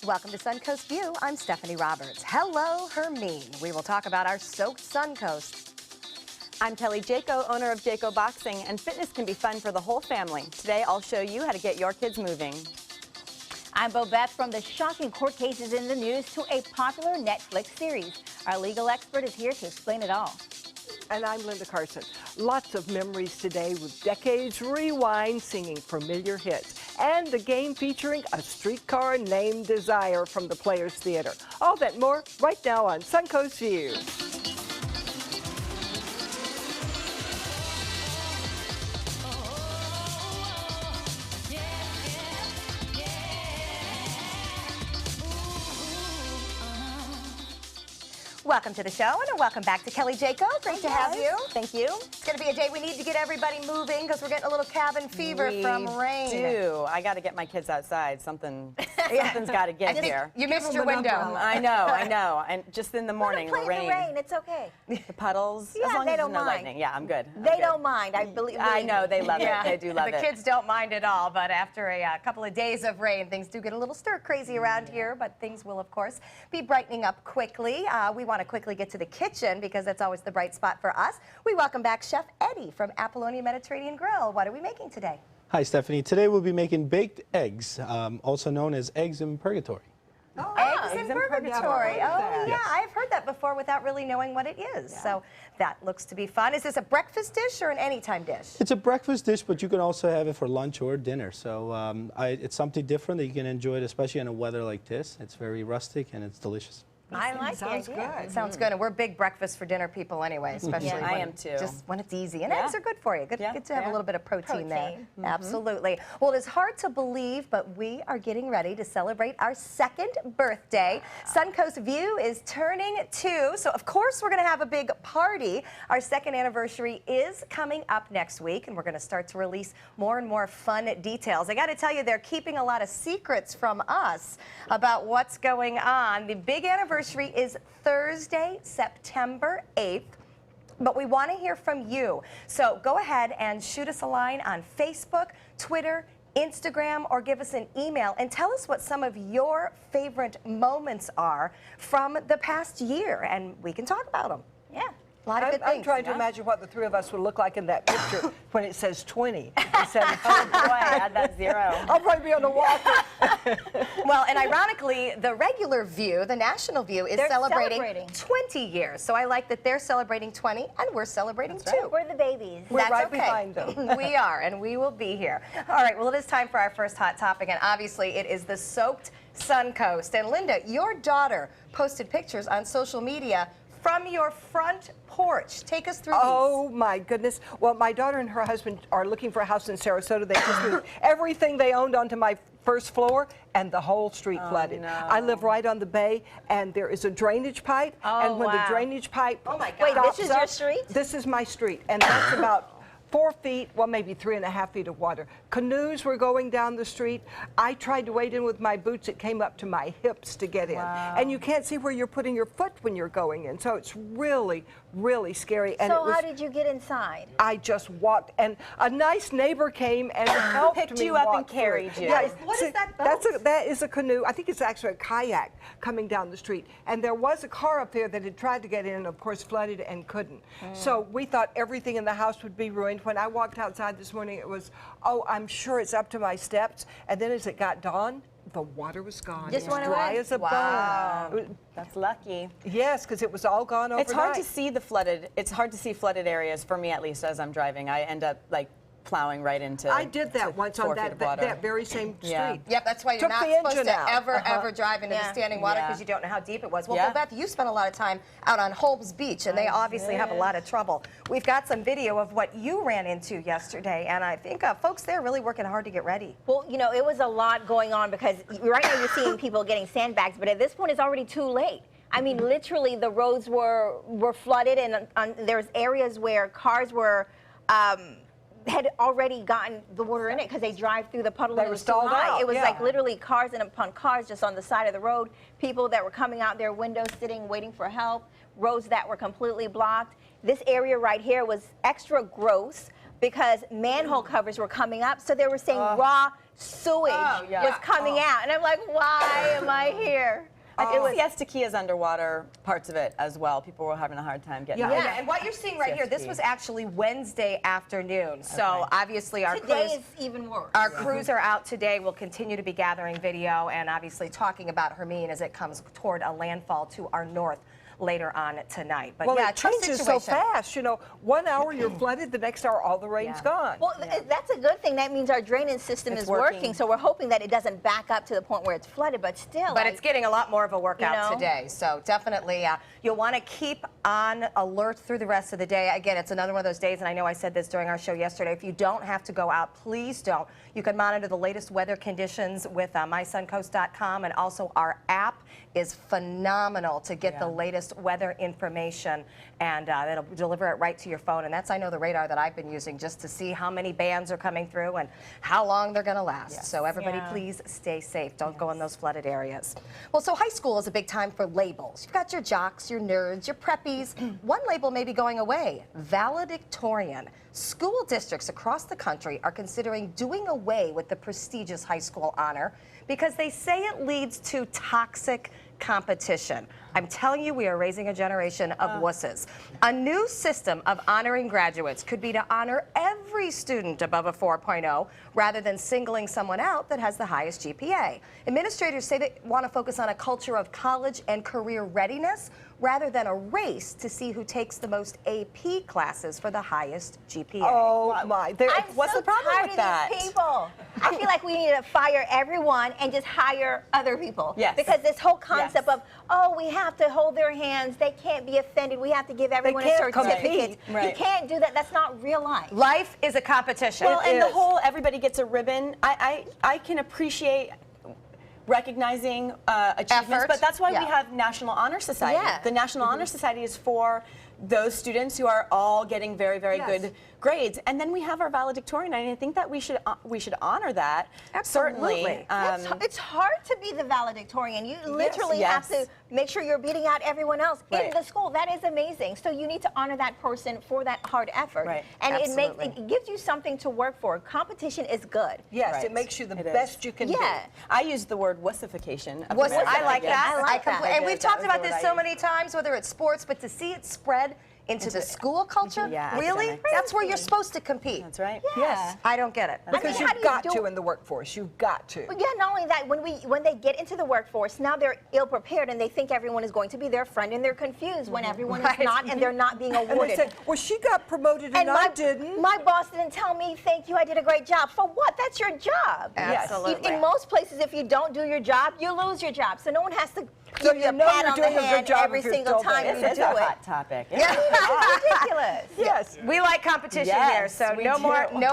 Welcome to Suncoast View. I'm Stephanie Roberts. Hello, Hermine. We will talk about our soaked Suncoast. I'm Kelly Jaco, owner of Jaco Boxing, and fitness can be fun for the whole family. Today, I'll show you how to get your kids moving. I'm Bobette. From the shocking court cases in the news to a popular Netflix series. Our legal expert is here to explain it all. And I'm Linda Carson. Lots of memories today with Decades Rewind singing familiar hits. And a game featuring a streetcar named Desire from the Players Theater. All that and more right now on Suncoast View. Welcome to the show and welcome back to Kelly Jaco. Great to have you. Thank you. It's going to be a day we need to get everybody moving because we're getting a little cabin fever from rain. I got to get my kids outside. Something's got to get here. You missed your window. I know. And just in the morning, Play the rain. in the rain. It's okay. The puddles. Yeah, as long they as don't there's no mind. lightning. Yeah, I'm good. They don't mind. I believe. I know they love it. They do love it. The kids don't mind at all, but after a couple of days of rain, things do get a little stir crazy around here, but things will, of course, be brightening up quickly. We want to quickly get to the kitchen because that's always the bright spot for us. We welcome back Chef Eddie from Apollonia Mediterranean Grill. What are we making today? Hi, Stephanie. Today we'll be making baked eggs, also known as eggs in purgatory. Oh, eggs eggs in in purgatory. purgatory. Oh, yeah. Yes. I've heard that before without really knowing what it is. Yeah. So that looks to be fun. Is this a breakfast dish or an anytime dish? It's a breakfast dish, but you can also have it for lunch or dinner. So it's something different that you can enjoy it, especially in a weather like this. It's very rustic and it's delicious. I like Sounds it. good. Sounds good. And we're big breakfast for dinner people anyway, especially Yeah. when I am too. Just when it's easy. And eggs are good for you. Good to have a little bit of protein there. Absolutely. Well, it's hard to believe, but we are getting ready to celebrate our second birthday. Suncoast View is turning 2, so of course we're going to have a big party. Our second anniversary is coming up next week, and we're going to start to release more and more fun details. I got to tell you, they're keeping a lot of secrets from us about what's going on. The big anniversary is Thursday, September 8th. But we want to hear from you. So go ahead and shoot us a line on Facebook, Twitter, Instagram, or give us an email and tell us what some of your favorite moments are from the past year, and we can talk about them. Yeah. A lot of good things. I'm trying to imagine what the three of us would look like in that picture when it says 20 instead of 2. Oh boy, add that 0. I'll probably be on the walker. Well, and ironically, the regular View, the national View, is celebrating 20 years. So I like that they're celebrating 20 and we're celebrating 2. We're the babies. We're That's right okay. behind them. We are, and we will be here. All right, well, it is time for our first hot topic, and obviously it is the soaked Suncoast. And Linda, your daughter posted pictures on social media from your front porch. Take us through Oh my goodness. Well, my daughter and her husband are looking for a house in Sarasota. They just moved everything they owned onto my first floor, and the whole street flooded. No. I live right on the bay, and there is a drainage pipe. And when the drainage pipe my Wait, God. this is your street? This is my street, and that's about 4 feet, well, maybe 3.5 feet of water. Canoes were going down the street. I tried to wade in with my boots. It came up to my hips to get in. And you can't see where you're putting your foot when you're going in. So it's really, really scary. And So how did you get inside? I just walked, and a nice neighbor came and helped Picked me you up and walk through. carried you. Yeah, What is that boat? that is a canoe. I think it's actually a kayak coming down the street. And there was a car up there that had tried to get in and, of course, flooded and couldn't. So we thought everything in the house would be ruined. When I walked outside this morning, it was, oh, I'm sure it's up to my steps. And then as it got dawn, the water was gone. Just it was went dry away? as a Wow. bone. That's lucky. Yes, because it was all gone overnight. It's hard to see the flooded. It's hard to see flooded areas for me, at least, as I'm driving. I end up like plowing right into. I did that once 4 on feet of that water. very same Yeah. street. Yep, that's why you're Took not the supposed engine to out. ever drive into the standing water Yeah. because you don't know how deep it was. Well, Yeah. Beth, you spent a lot of time out on Holmes Beach, and they obviously have a lot of trouble. We've got some video of what you ran into yesterday, and I think folks there are really working hard to get ready. Well, you know, it was a lot going on because right now you're seeing people getting sandbags, but at this point it's already too late. I mean, literally the roads were flooded, and there's areas where cars were had already gotten the water in it because they drive through the puddle. They and it were was too stalled high. out, It was yeah. like literally cars and upon cars just on the side of the road. People that were coming out their windows, sitting, waiting for help. Roads that were completely blocked. This area right here was extra gross because manhole covers were coming up, so they were saying raw sewage yeah. was coming out. And I'm like, why am I here? I think Siesta Key is underwater, parts of it as well. People were having a hard time getting out. Yeah, and what you're seeing right here, this was actually Wednesday afternoon. So obviously our Today crews, is even worse. our crews are out today. We'll continue to be gathering video and obviously talking about Hermine as it comes toward a landfall to our north later on tonight. But Well, yeah, it tough changes so situation. fast. You know, 1 hour you're flooded, the next hour all the rain's gone. Well, that's a good thing. That means our drainage system It's is working. working. So we're hoping that it doesn't back up to the point where it's flooded, but still. But it's getting a lot more of a workout You know? today. So definitely you'll want to keep on alert through the rest of the day. Again, it's another one of those days, and I know I said this during our show yesterday, if you don't have to go out, please don't. You can monitor the latest weather conditions with mysuncoast.com, and also our app is phenomenal to get the latest weather information, and it'll deliver it right to your phone. And that's, I know, the radar that I've been using just to see how many bands are coming through and how long they're going to last. So everybody, please stay safe. Don't go in those flooded areas. Well, so high school is a big time for labels. You've got your jocks, your nerds, your preppies. One label may be going away, valedictorian. School districts across the country are considering doing away with the prestigious high school honor because they say it leads to toxic competition. I'm telling you, we are raising a generation of wusses. A new system of honoring graduates could be to honor every student above a 4.0 rather than singling someone out that has the highest GPA. Administrators say they want to focus on a culture of college and career readiness rather than a race to see who takes the most AP classes for the highest GPA. Oh my! What's so the problem tired with of that? These people. I feel like we need to fire everyone and just hire other people. Yes. Because this whole concept of, oh, we have to hold their hands. They can't be offended. We have to give everyone a can't certificate. compete. Right. You can't do that. That's not real life. Life is a competition. Well, and is. the whole everybody gets a ribbon, I can appreciate recognizing achievements, Effort. but that's why Yeah. we have National Honor Society. Yeah. The National Honor Society is for those students who are all getting very, very good grades, and then we have our valedictorian, and I think that we should honor that. Absolutely. Certainly. It's hard to be the valedictorian. You literally have to make sure you're beating out everyone else in Right. the school. That is amazing. So you need to honor that person for that hard effort. Right. And Absolutely. it gives you something to work for. Competition is good. Yes, Right. it makes you the It is. best you can be. Yeah. I use the word wussification. of Was it? America, I like guess. that. I like that. And we've That talked was about the this word so I many times, whether it's sports, but to see it spread into the school culture, Yeah, really? academics. That's where you're supposed to compete. That's right. Yes. I don't get it. Because how do you've you got do to it? in the workforce. You've got to. But yeah, not only that, when they get into the workforce, now they're ill prepared and they think everyone is going to be their friend, and they're confused when everyone Right. is not, and they're not being And they awarded. say, well, she got promoted and I didn't. My boss didn't tell me, thank you, I did a great job. For what? That's your job. Absolutely. In most places, if you don't do your job, you lose your job. So no one has to So give you you a know pat you're on the doing a good hand job every if you're single still there. time you This is do a it. hot topic. It's ridiculous. Yes. We like competition Yes, here, so we no do.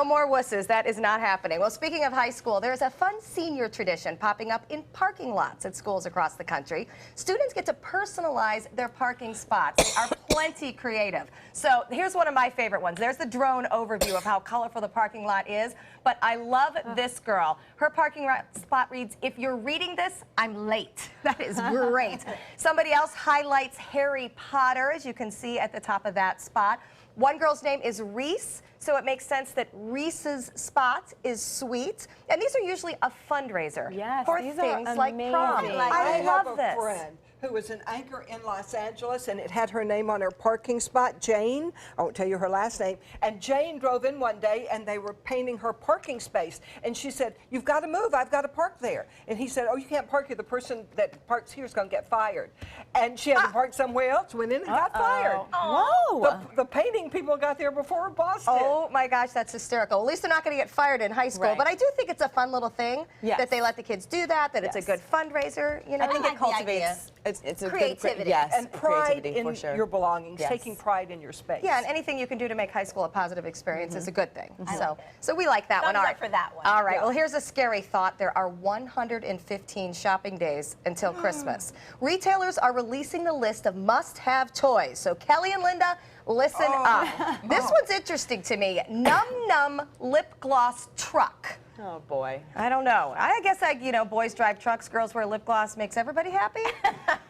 more wusses. That is not happening. Well, speaking of high school, there's a fun senior tradition popping up in parking lots at schools across the country. Students get to personalize their parking spots. They are plenty creative. So here's one of my favorite ones. There's the drone overview of how colorful the parking lot is, but I love this girl. Her parking spot reads, "If you're reading this, I'm late." That is great. Somebody else highlights Harry Potter, as you can see at the top of that spot. One girl's name is Reese, so it makes sense that Reese's spot is sweet. And these are usually a fundraiser Yes, for these are things like prom. amazing. I have love a this. friend who was an anchor in Los Angeles, and it had her name on her parking spot, Jane. I won't tell you her last name. And Jane drove in one day, and they were painting her parking space. And she said, "You've got to move. I've got to park there." And he said, "Oh, you can't park here. The person that parks here is going to get fired." And she had to park somewhere else, went in and got fired. Whoa. The painting people got there before her boss did. Oh my gosh, that's hysterical. At least they're not going to get fired in high school. Right. But I do think it's a fun little thing Yes. that they let the kids do that, that it's a Yes. good fundraiser. You know, I think like it the cultivates it's a Creativity. Good, yes, And pride creativity, in for sure. your belongings, Yes. taking pride in your space. Yeah, and anything you can do to make high school a positive experience is a good thing. I So, like it. so we like that one. Thumbs All up right. for that one. All right. Yeah. Well, here's a scary thought. There are 115 shopping days until Christmas. Retailers are releasing the list of must-have toys. So Kelly and Linda, listen up. This one's interesting to me. Num Num Lip Gloss Truck. Oh boy. I don't know. I guess boys drive trucks, girls wear lip gloss, makes everybody happy.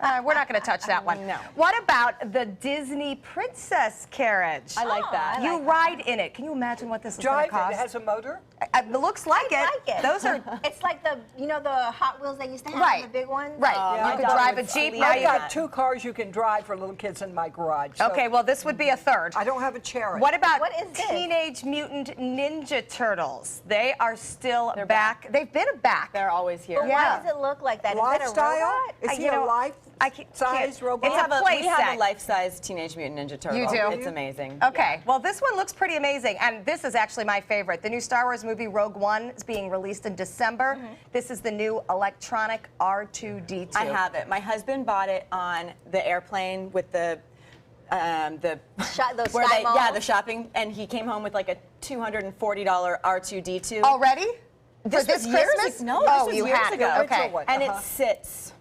We're not going to touch that one. No. What about the Disney Princess carriage? I like that. You ride in it. Can you imagine what this is going to Drive cost? it has a motor. It looks like it. like it. Those are It's like the the Hot Wheels they used to have, Right. the big ones. right. my you could daughter drive a would Jeep. sleep Now in you I've could, got 2 cars you can drive for little kids in my garage. So okay, well, this would be a third. I don't have a chariot. What about What is this? Teenage Mutant Ninja Turtles? They are still They're back. They've been back. They're always here. But Yeah. why does it look like that? Is that a Lifestyle? robot? Is he you know, a life-size can't- robot? It's a play we have set. a life-size Teenage Mutant Ninja Turtle. You do? It's amazing. Okay, well, this one looks pretty amazing, and this is actually my favorite. The new Star Wars movie Rogue One is being released in December. This is the new electronic R2-D2. I have it. My husband bought it on the airplane with the Those where Sky they, Malls? yeah, the shopping, and he came home with like a $240 R2D2. Already? This For this was years Christmas? ag- no, oh, this was you years had ago. it. Okay. Original one. And Uh-huh. it sits.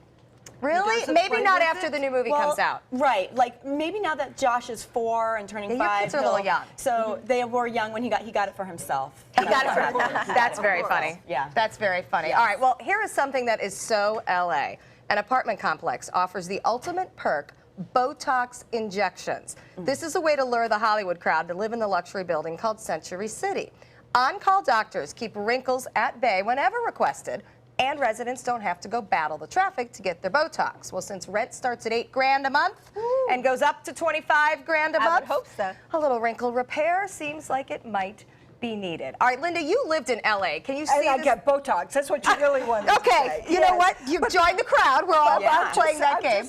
Really? doesn't Maybe play not with after it? the new movie Well, comes out. Right, like maybe now that Josh is 4 and turning Yeah, your 5. kids are a little he'll- young. So they were young when he got it for himself. He got it for That's very funny. Yeah. That's very funny. Yes. All right, well, here is something that is so LA. An apartment complex offers the ultimate perk, Botox injections. This is a way to lure the Hollywood crowd to live in the luxury building called Century City. On-call doctors keep wrinkles at bay whenever requested, and residents don't have to go battle the traffic to get their Botox. Well, since rent starts at $8 a month and goes up to $25 a month, I would hope so. a little wrinkle repair seems like it might be needed. All right, Linda, you lived in LA. Can you see And I this? get Botox. That's what you really wanted to Okay, say. you know Yes. what? You joined the crowd. We're all Yeah. playing that game.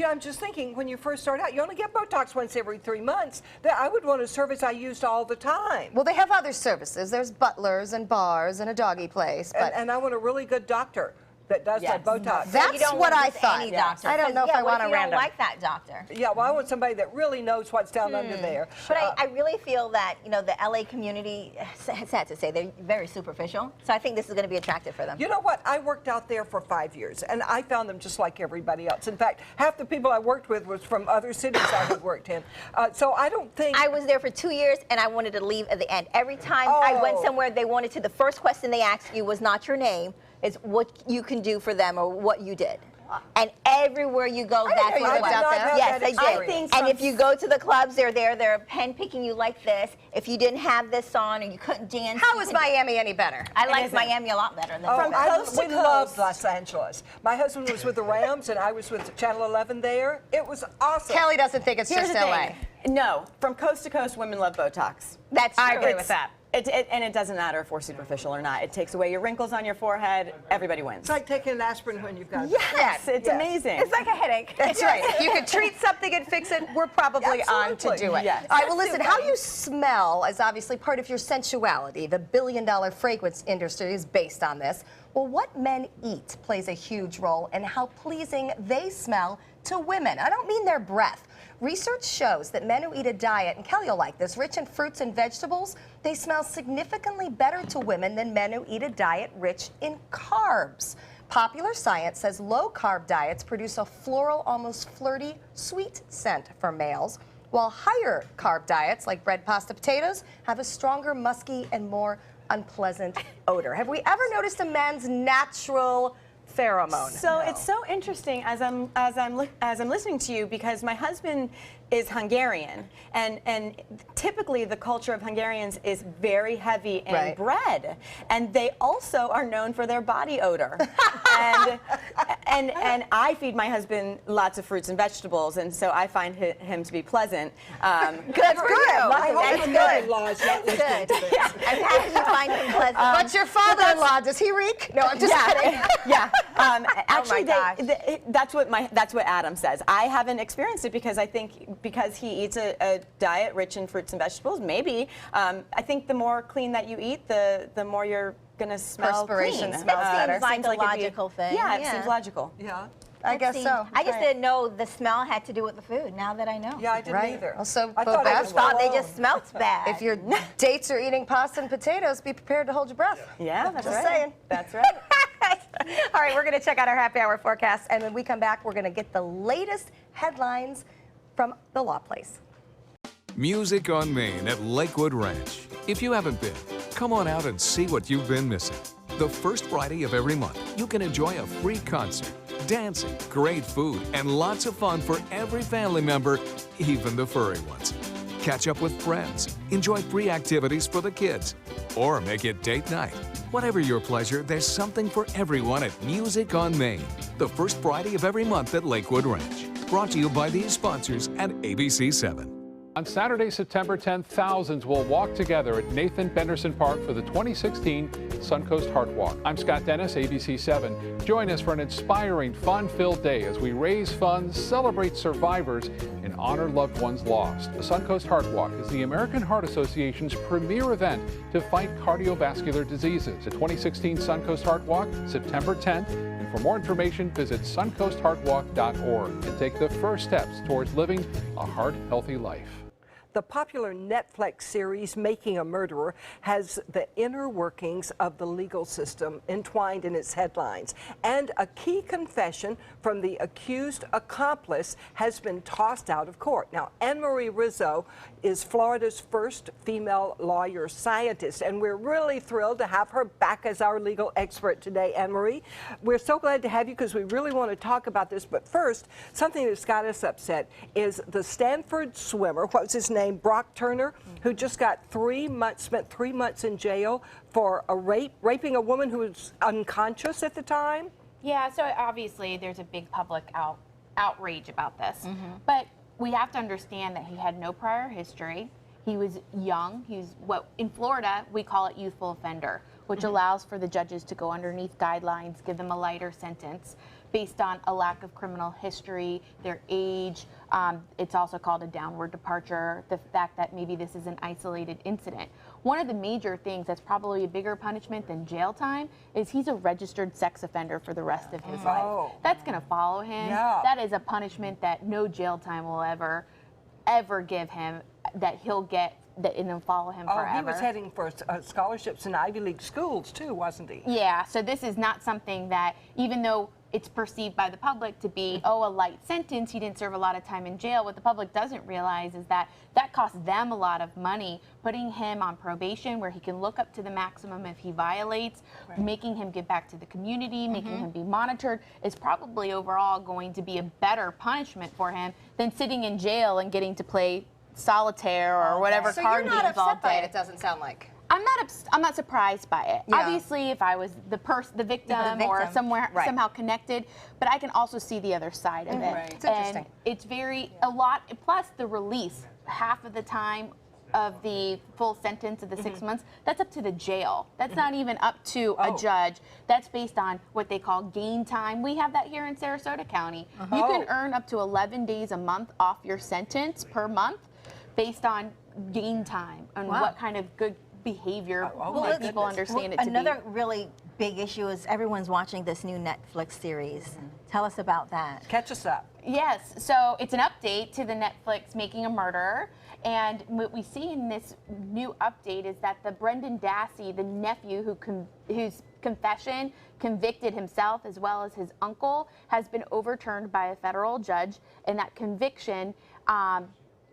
I'm just thinking, when you first start out, you only get Botox once every 3 months. That I would want a service I used all the time. Well, they have other services. There's butlers and bars and a doggy place. But And I want a really good doctor that does Yes. that Botox. That's You don't what want I just thought. Any Yes. doctor. I don't know if I What want a if you random. don't like that doctor. Yeah, well, I want somebody that really knows what's down under there. But I really feel that the LA community, sad to say, they're very superficial. So I think this is going to be attractive for them. You know what? I worked out there for 5 years, and I found them just like everybody else. In fact, half the people I worked with was from other cities I had worked in. So I don't think... I was there for 2 years, and I wanted to leave at the end. Every time I went Oh. somewhere, they wanted to. The first question they asked you was not your name, it's what you can do for them or what you did. And everywhere you go, didn't that's know you what it lived was. out there. Yes, that I did. experience. And if you go to the clubs, they're there. They're pen picking you like this. If you didn't have this on or you couldn't dance, How you is couldn't- Miami any better? I like isn't. Miami a lot better than From LA. coast to we loved coast. Los Angeles. My husband was with the Rams, and I was with Channel 11 there. It was awesome. Kelly doesn't think it's Here's just the LA. thing. No, from coast to coast, women love Botox. That's I true. agree with that. And it doesn't matter if we're superficial or not. It takes away your wrinkles on your forehead. Everybody wins. It's like taking an aspirin when you've got... Yes, it's Yes. amazing. It's like a headache. That's right. If you could treat something and fix it, we're probably on to Absolutely. do it. Yes. All right, well, listen, how you smell is obviously part of your sensuality. The billion-dollar fragrance industry is based on this. Well, what men eat plays a huge role in how pleasing they smell to women. I don't mean their breath. Research shows that men who eat a diet, and Kelly will like this, rich in fruits and vegetables, they smell significantly better to women than men who eat a diet rich in carbs. Popular Science says low-carb diets produce a floral, almost flirty, sweet scent for males, while higher carb diets like bread, pasta, potatoes have a stronger, musky, and more unpleasant odor. Have we ever noticed a man's natural pheromone? So it's so interesting as I'm listening to you, because my husband is Hungarian, and typically the culture of Hungarians is very heavy in Right. bread, and they also are known for their body odor. and I feed my husband lots of fruits and vegetables, and so I find him to be pleasant. Good for you. I hope That's my good. mother-in-law is not listening to this. I'm happy you find him pleasant. But your father-in-law, does he reek? No, I'm just kidding. Yeah. Actually, gosh. that's what Adam says. I haven't experienced it because I think because he eats a diet rich in fruits and vegetables. Maybe I think the more clean that you eat, the more you're gonna smell Perspiration clean. smells That better. seems like a it'd be- logical thing. Yeah, it Yeah. seems logical. Yeah. I guess See, so. I just didn't know the smell had to do with the food. Now that I know. Yeah, I didn't Right. either. Also, I both thought it aspects. was Thought they alone. just smelled bad. If your dates are eating pasta and potatoes, be prepared to hold your breath. Yeah, that's Just right. saying. That's right. All right, we're going to check out our happy hour forecast, and when we come back, we're going to get the latest headlines from the Law Place. Music on Main at Lakewood Ranch. If you haven't been, come on out and see what you've been missing. The first Friday of every month, you can enjoy a free concert dancing, great food, and lots of fun for every family member, even the furry ones. Catch up with friends, enjoy free activities for the kids, or make it date night. Whatever your pleasure, there's something for everyone at Music on Main, the first Friday of every month at Lakewood Ranch. Brought to you by these sponsors at ABC7. On Saturday, September 10th, thousands will walk together at Nathan Benderson Park for the 2016 Suncoast Heart Walk. I'm Scott Dennis, ABC7. Join us for an inspiring, fun-filled day as we raise funds, celebrate survivors, and honor loved ones lost. The Suncoast Heart Walk is the American Heart Association's premier event to fight cardiovascular diseases. The 2016 Suncoast Heart Walk, September 10th. And for more information, visit suncoastheartwalk.org and take the first steps towards living a heart-healthy life. The popular Netflix series Making a Murderer has the inner workings of the legal system entwined in its headlines. And a key confession from the accused accomplice has been tossed out of court. Now, Anne-Marie Rizzo is Florida's first female lawyer scientist, and we're really thrilled to have her back as our legal expert today, Anne-Marie. We're so glad to have you because we really want to talk about this. But first, something that's got us upset is the Stanford swimmer, what's his name? Brock Turner, who just got spent 3 months in jail for raping a woman who was unconscious at the time. Yeah, so obviously there's a big public outrage about this. But we have to understand that he had no prior history. He was young. He's what in Florida we call it youthful offender, which allows for the judges to go underneath guidelines, give them a lighter sentence based on a lack of criminal history, their age. It's also called a downward departure, the fact that maybe this is an isolated incident. One of the major things that's probably a bigger punishment than jail time is he's a registered sex offender for the rest of his life. That's going to follow him. That is a punishment that no jail time will ever give him, that he'll get, that it'll follow him forever. He was heading for scholarships in Ivy League schools too, wasn't he? Yeah, so this is not something that, even though it's perceived by the public to be, a light sentence, he didn't serve a lot of time in jail, what the public doesn't realize is that that costs them a lot of money, putting him on probation where he can look up to the maximum if he violates, making him give back to the community, making him be monitored, is probably overall going to be a better punishment for him than sitting in jail and getting to play solitaire or whatever card games all day. So you're not upset by it, it doesn't sound like. I'm not surprised by it. Yeah. Obviously, if I was the victim or somehow connected, but I can also see the other side of it. It's interesting. It's a lot. Plus the release, half of the time of the full sentence of the 6 months, that's up to the jail. That's not even up to a judge. That's based on what they call gain time. We have that here in Sarasota County. You can earn up to 11 days a month off your sentence per month based on gain time and what kind of good behavior people understand it to be. Another really big issue is everyone's watching this new Netflix series. Tell us about that. Catch us up. Yes, so it's an update to the Netflix Making a Murderer, and what we see in this new update is that the Brendan Dassey, the nephew whose confession convicted himself as well as his uncle, has been overturned by a federal judge, and that conviction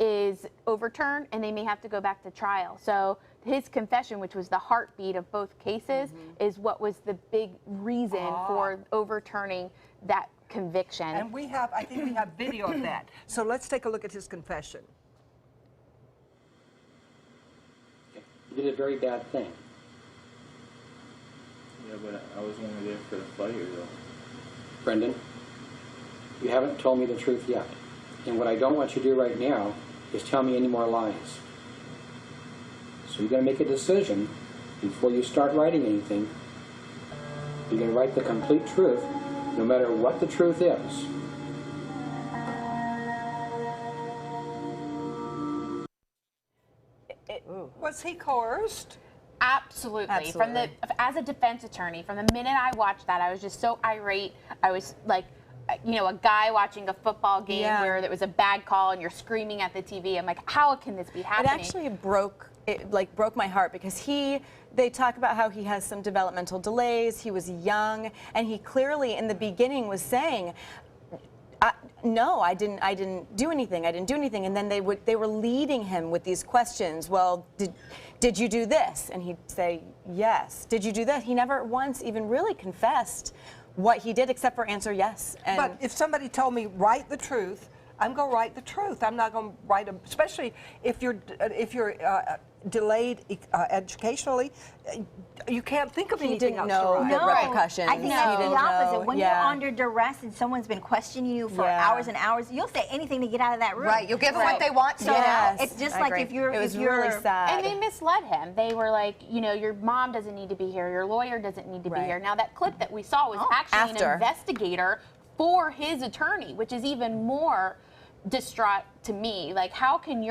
is overturned and they may have to go back to trial. So his confession, which was the heartbeat of both cases, is what was the big reason for overturning that conviction. And I think we have video of that. So let's take a look at his confession. You did a very bad thing. Yeah, but I was only there for the fire, though. Brendan, you haven't told me the truth yet. And what I don't want you to do right now is tell me any more lies. So you're going to make a decision before you start writing anything. You're going to write the complete truth, no matter what the truth is. Was he coerced? Absolutely. As a defense attorney, from the minute I watched that, I was just so irate. I was like, a guy watching a football game where there was a bad call and you're screaming at the TV. I'm like, how can this be happening? It actually broke my heart because they talk about how he has some developmental delays. He was young, and he clearly in the beginning was saying, no, I didn't do anything. I didn't do anything. And then they were leading him with these questions. Well, did you do this? And he'd say, yes. Did you do that? He never once even really confessed what he did except for answer yes. And But if somebody told me write the truth, I'm going to write the truth. I'm not going to write especially if you're delayed educationally, you can't think of anything else to write. the repercussions. I think that's the opposite. When you're under duress and someone's been questioning you for hours and hours, you'll say anything to get out of that room. Right, you'll give them what they want to. So it's just like if you're... It was really sad. And they misled him. They were like, you know, your mom doesn't need to be here, your lawyer doesn't need to be here. Now that clip that we saw was actually an investigator for his attorney, which is even more distraught to me. Like, how can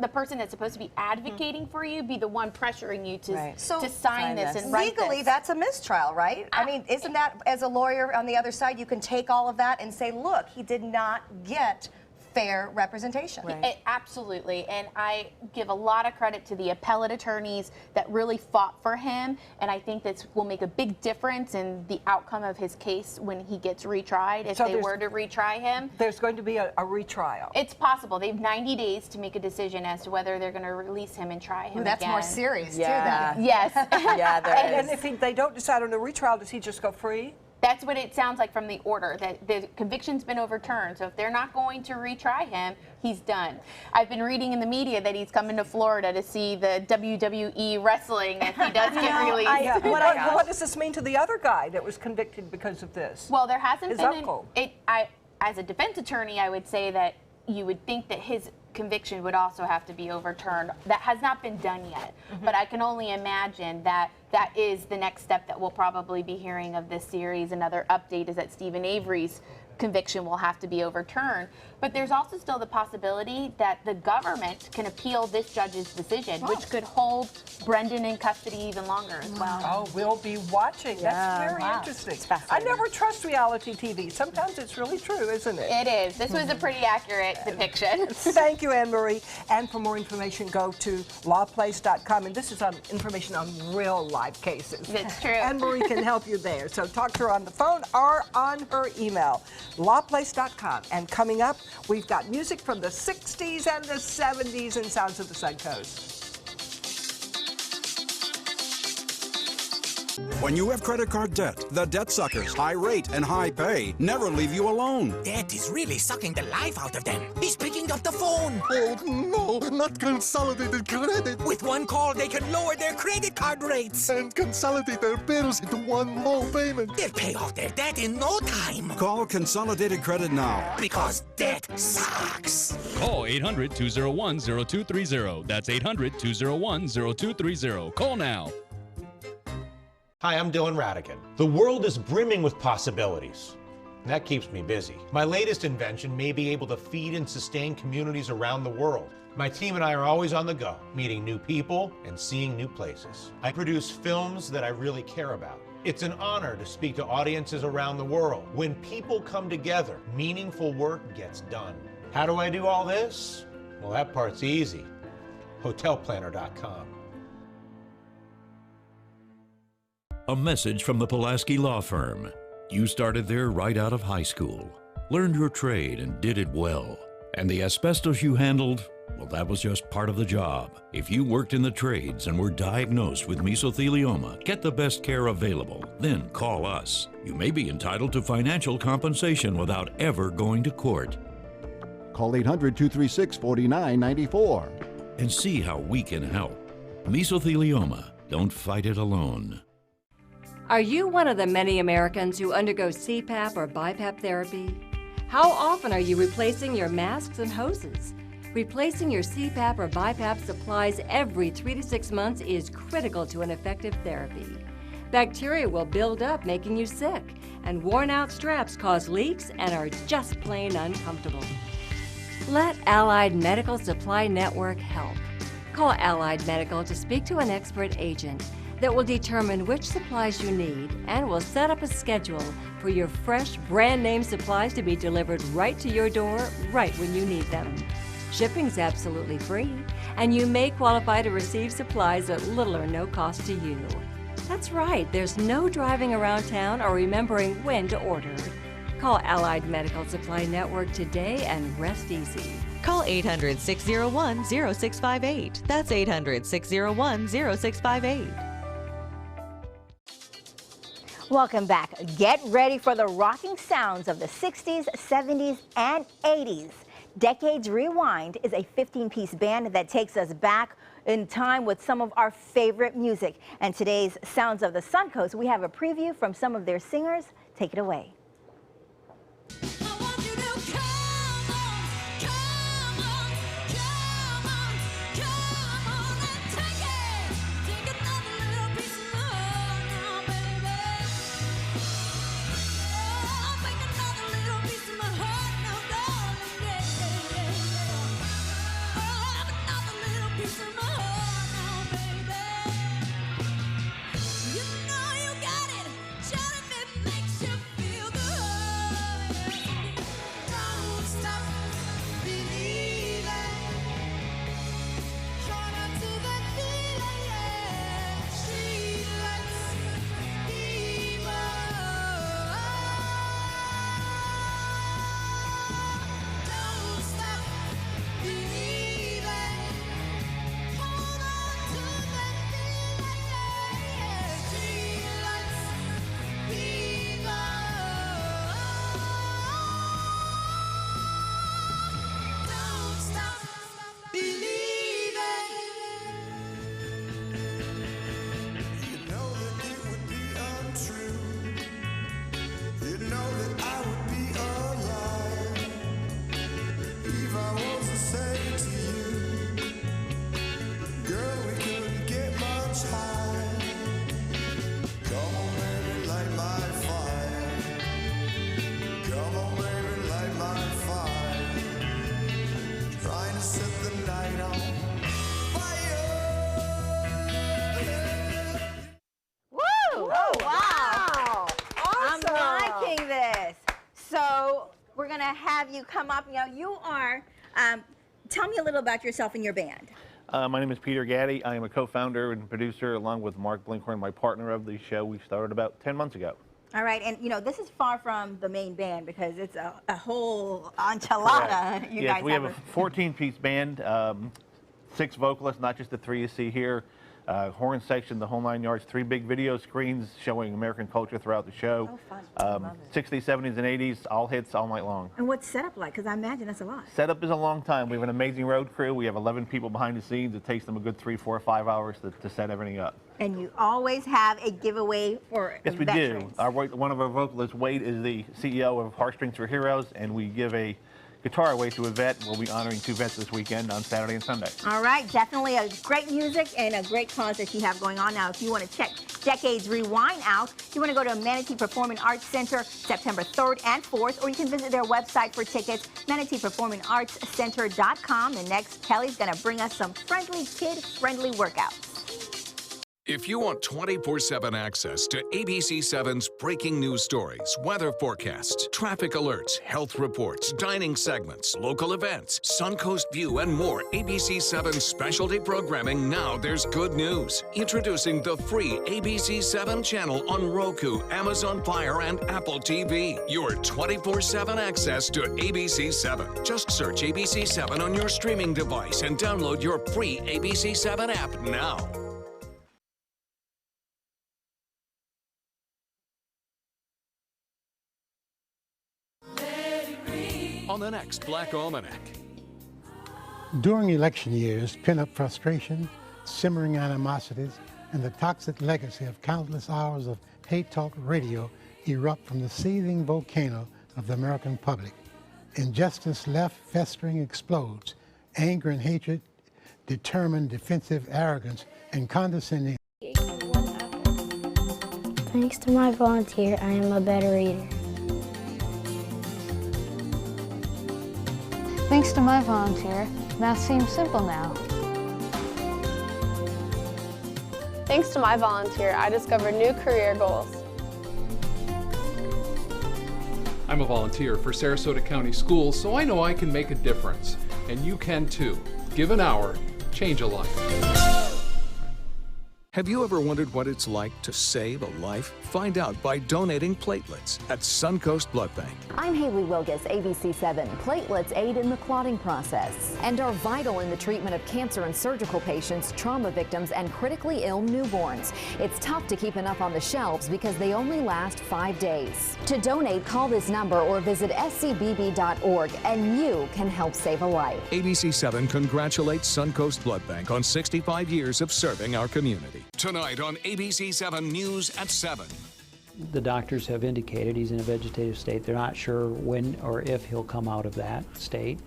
the person that's supposed to be advocating for you be the one pressuring you to sign this and write legally this? that's a mistrial, right? I mean, isn't that, as a lawyer on the other side, you can take all of that and say, look, he did not get fair representation. Absolutely, and I give a lot of credit to the appellate attorneys that really fought for him, and I think this will make a big difference in the outcome of his case when he gets retried, if they were to retry him. There's going to be a retrial. It's possible. They have 90 days to make a decision as to whether they're going to release him and try him That's again. more serious, too, then. Yes. And if they don't decide on a retrial, does he just go free? That's what it sounds like from the order, that the conviction's been overturned. So if they're not going to retry him, he's done. I've been reading in the media that he's coming to Florida to see the WWE wrestling if he does get released. What does this mean to the other guy that was convicted because of this? Well, there hasn't His been uncle. As a defense attorney, I would say that you would think that his conviction would also have to be overturned. That has not been done yet, but I can only imagine that that is the next step that we'll probably be hearing of this series. Another update is that Stephen Avery's conviction will have to be overturned. But there's also still the possibility that the government can appeal this judge's decision, which could hold Brendan in custody even longer as well. Oh, we'll be watching. That's very interesting. I never trust reality TV. Sometimes it's really true, isn't it? It is. This was a pretty accurate depiction. Thank you, Anne-Marie. And for more information, go to lawplace.com. And this is information on real life cases. That's true. Anne-Marie can help you there. So talk to her on the phone or on her email. Lawplace.com. And coming up, we've got music from the 60s and the 70s and sounds of the Suncoast. When you have credit card debt, the debt suckers, high rate and high pay, never leave you alone. Debt is really sucking the life out of them. He's picking up the phone. Oh, no, not Consolidated Credit. With one call, they can lower their credit card rates. And consolidate their bills into one low payment. They'll pay off their debt in no time. Call Consolidated Credit now. Because debt sucks. Call 800-201-0230. That's 800-201-0230. Call now. Hi, I'm Dylan Radigan. The world is brimming with possibilities, and that keeps me busy. My latest invention may be able to feed and sustain communities around the world. My team and I are always on the go, meeting new people and seeing new places. I produce films that I really care about. It's an honor to speak to audiences around the world. When people come together, meaningful work gets done. How do I do all this? Well, that part's easy. Hotelplanner.com. A message from the Pulaski Law Firm. You started there right out of high school, learned your trade and did it well. And the asbestos you handled, well, that was just part of the job. If you worked in the trades and were diagnosed with mesothelioma, get the best care available, then call us. You may be entitled to financial compensation without ever going to court. Call 800-236-4994. And see how we can help. Mesothelioma, don't fight it alone. Are you one of the many Americans who undergo CPAP or BiPAP therapy? How often are you replacing your masks and hoses? Replacing your CPAP or BiPAP supplies every 3 to 6 months is critical to an effective therapy. Bacteria will build up, making you sick, and worn-out straps cause leaks and are just plain uncomfortable. Let Allied Medical Supply Network help. Call Allied Medical to speak to an expert agent that will determine which supplies you need and will set up a schedule for your fresh, brand-name supplies to be delivered right to your door, right when you need them. Shipping's absolutely free, and you may qualify to receive supplies at little or no cost to you. That's right, there's no driving around town or remembering when to order. Call Allied Medical Supply Network today and rest easy. Call 800-601-0658. That's 800-601-0658. Welcome back. Get ready for the rocking sounds of the 60s, 70s, and 80s. Decades Rewind is a 15-piece band that takes us back in time with some of our favorite music. And today's Sounds of the Suncoast, we have a preview from some of their singers. Take it away. We're going to have you come up. Now, you are, tell me a little about yourself and your band. My name is Peter Gaddy. I am a co-founder and producer along with Mark Blinkhorn, my partner of the show. We started about 10 months ago. All right, and you know, this is far from the main band because it's a whole enchilada. You yes, guys we have a 14-piece band, 6 vocalists, not just the 3 you see here. Horn section, the whole 9 yards, 3 big video screens showing American culture throughout the show. Oh, fun. 60s, 70s, and 80s, all hits all night long. And what's setup like? Because I imagine that's a lot. Setup is a long time. We have an amazing road crew. We have 11 people behind the scenes. It takes them a good 3, 4, 5 hours to set everything up. And you always have a giveaway for Yes, we veterans. do. One of our vocalists, Wade, is the CEO of Heartstrings for Heroes, and we give a guitar away to a vet. We'll be honoring 2 vets this weekend on Saturday and Sunday. All right, definitely a great music and a great cause that you have going on now. If you want to check Decades Rewind out, you want to go to Manatee Performing Arts Center September 3rd and 4th, or you can visit their website for tickets, ManateePerformingArtsCenter.com. And next, Kelly's going to bring us some friendly, kid-friendly workouts. If you want 24/7 access to ABC7's breaking news stories, weather forecasts, traffic alerts, health reports, dining segments, local events, Suncoast View, and more ABC7 specialty programming, now there's good news. Introducing the free ABC7 channel on Roku, Amazon Fire, and Apple TV. Your 24/7 access to ABC7. Just search ABC7 on your streaming device and download your free ABC7 app now. On the next Black Almanac. During election years, pent-up frustration, simmering animosities, and the toxic legacy of countless hours of hate talk radio erupt from the seething volcano of the American public. Injustice left festering explodes. Anger and hatred, determined defensive arrogance, and condescending. Thanks to my volunteer, I am a better reader. Thanks to my volunteer, math seems simple now. Thanks to my volunteer, I discovered new career goals. I'm a volunteer for Sarasota County Schools, so I know I can make a difference. And you can too. Give an hour, change a life. Have you ever wondered what it's like to save a life? Find out by donating platelets at Suncoast Blood Bank. I'm Haley Wilgus, ABC7. Platelets aid in the clotting process and are vital in the treatment of cancer and surgical patients, trauma victims, and critically ill newborns. It's tough to keep enough on the shelves because they only last 5 days. To donate, call this number or visit scbb.org and you can help save a life. ABC7 congratulates Suncoast Blood Bank on 65 years of serving our community. Tonight on ABC7 News at 7. The doctors have indicated he's in a vegetative state. They're not sure when or if he'll come out of that state.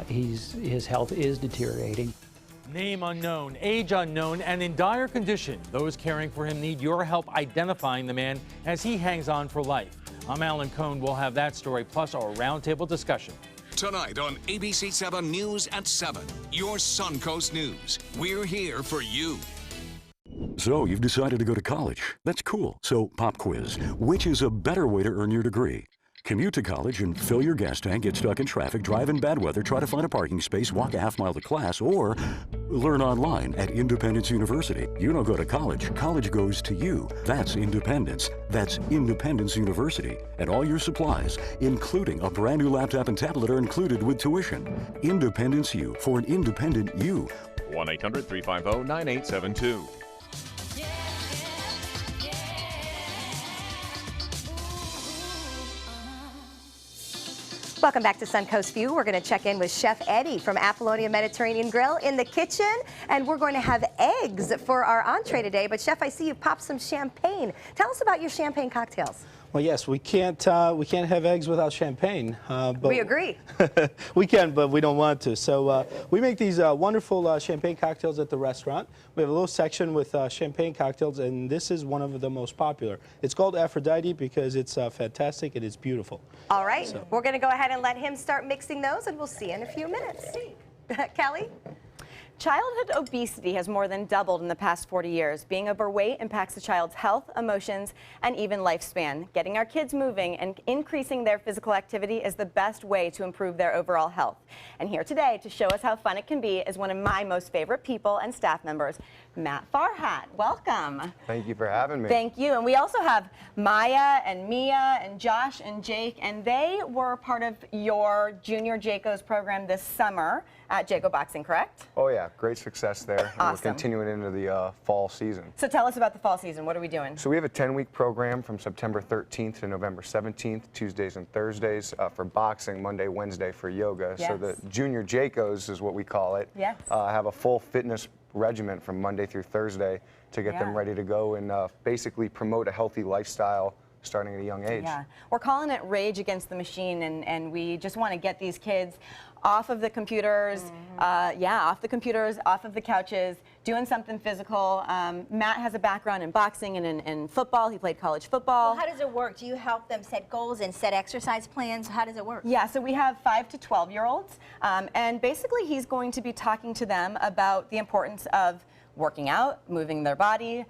His health is deteriorating. Name unknown, age unknown, and in dire condition. Those caring for him need your help identifying the man as he hangs on for life. I'm Alan Cohn. We'll have that story plus our roundtable discussion. Tonight on ABC7 News at 7. Your Suncoast News. We're here for you. So you've decided to go to college. That's cool. So pop quiz. Which is a better way to earn your degree? Commute to college and fill your gas tank, get stuck in traffic, drive in bad weather, try to find a parking space, walk a half-mile to class, or learn online at Independence University. You don't go to college. College goes to you. That's independence. That's Independence University. And all your supplies, including a brand new laptop and tablet, are included with tuition. Independence U for an independent you. 1-800-350-9872. Welcome back to Suncoast View. We're going to check in with Chef Eddie from Apollonia Mediterranean Grill in the kitchen, and we're going to have eggs for our entree today. But Chef, I see you popped some champagne. Tell us about your champagne cocktails. Well, yes, we can't have eggs without champagne. But we agree. We can, but we don't want to. So we make these wonderful champagne cocktails at the restaurant. We have a little section with champagne cocktails, and this is one of the most popular. It's called Aphrodite because it's fantastic and it's beautiful. All right, so we're going to go ahead and let him start mixing those, and we'll see you in a few minutes. Kelly? Childhood obesity has more than doubled in the past 40 years. Being overweight impacts a child's health, emotions, and even lifespan. Getting our kids moving and increasing their physical activity is the best way to improve their overall health. And here today to show us how fun it can be is one of my most favorite people and staff members, Matt Farhat. Welcome. Thank you for having me. Thank you. And we also have Maya and Mia and Josh and Jake, and they were part of your Junior JACOs program this summer at JACO Boxing, correct? Oh yeah, great success there. Awesome. And we're continuing into the fall season. So tell us about the fall season. What are we doing? So we have a 10-week program from September 13th to November 17th, Tuesdays and Thursdays for boxing, Monday, Wednesday for yoga. Yes. So the Junior JACOs is what we call it. Yes. Have a full fitness regimen from Monday through Thursday to get them ready to go and basically promote a healthy lifestyle starting at a young age. Yeah, we're calling it Rage Against the Machine, and we just want to get these kids off of the computers, off the computers, off of the couches, doing something physical. Matt has a background in boxing and in football. He played college football. Well, how does it work? Do you help them set goals and set exercise plans? How does it work? Yeah, so we have 5 to 12-year-olds, and basically he's going to be talking to them about the importance of working out, moving their body,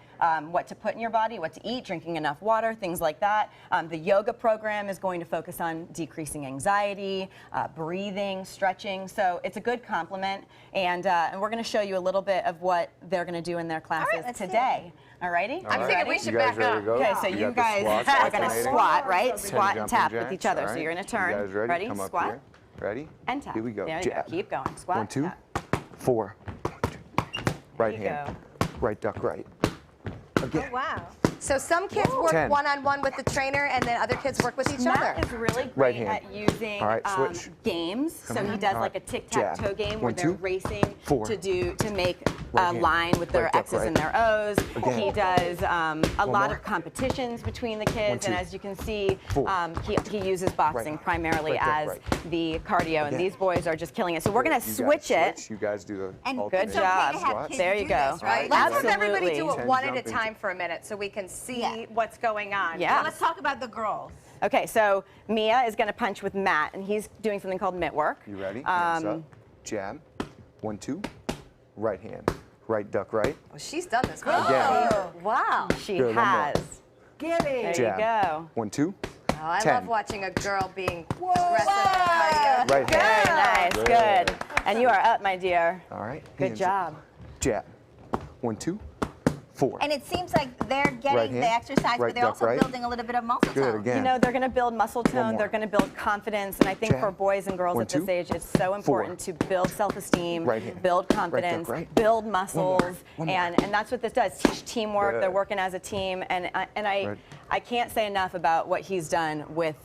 what to put in your body, what to eat, drinking enough water, things like that. The yoga program is going to focus on decreasing anxiety, breathing, stretching. So it's a good complement, and we're going to show you a little bit of what they're going to do in their classes today. All righty? I'm thinking we should back up. Okay, so you guys are going to squat, right? Squat and tap with each other. So you're going to turn. You guys ready? Ready? Come up Squat. here. Ready? And tap. Here we go. There you go. Keep going. Squat. 1, 2, 4. 1, 2. Right hand. Right duck right. Again. Oh, wow. So some kids work 10. one-on-one with the trainer, and then other kids work with each other. Matt is really great Right hand. at using All right, switch. games. Come So on. he does All like a right. tic-tac-toe Jab. game where 1, they're 2, racing 4. to make Right a hand. line with their Right duck X's right. and their O's. Again. He does a lot more. of competitions between the kids, 1, 2, and as you can see, 4. he uses boxing primarily Right duck as right. the cardio, and Again. these boys are just killing it. So we're going to You guys switch it. You guys do the And alternate good job. squats. There you go. Right? All Let's right. have everybody do it 10 one at a jumping. time for a minute so we can see what's going on. Yeah. Now let's talk about the girls. Okay, so Mia is going to punch with Matt, and he's doing something called mitt work. You ready? Hands up. Jab. 1, 2. Right hand. Right duck right. Well, she's done this. Again. Oh, wow. She Good, one more. has. Gimme. There Jab. you go. 1, 2. Oh, I 10. love watching a girl being aggressive with cardio. Right Very hand. nice, good. And you are up, my dear. All right. Good hands job. up. Jab. 1, 2. 4. And it seems like they're getting Right hand, the exercise, right but they're duck, also right. building a little bit of muscle Good, tone. again. You know, they're going to build muscle tone, more. they're going to build confidence, and I think Jab. for boys and girls 1, at this 2, age, it's so important to build self-esteem, Right hand. build Right duck, confidence, right. build muscles, One more. and that's what this does. Teach teamwork. Good. They're working as a team, and Right. I can't say enough about what he's done with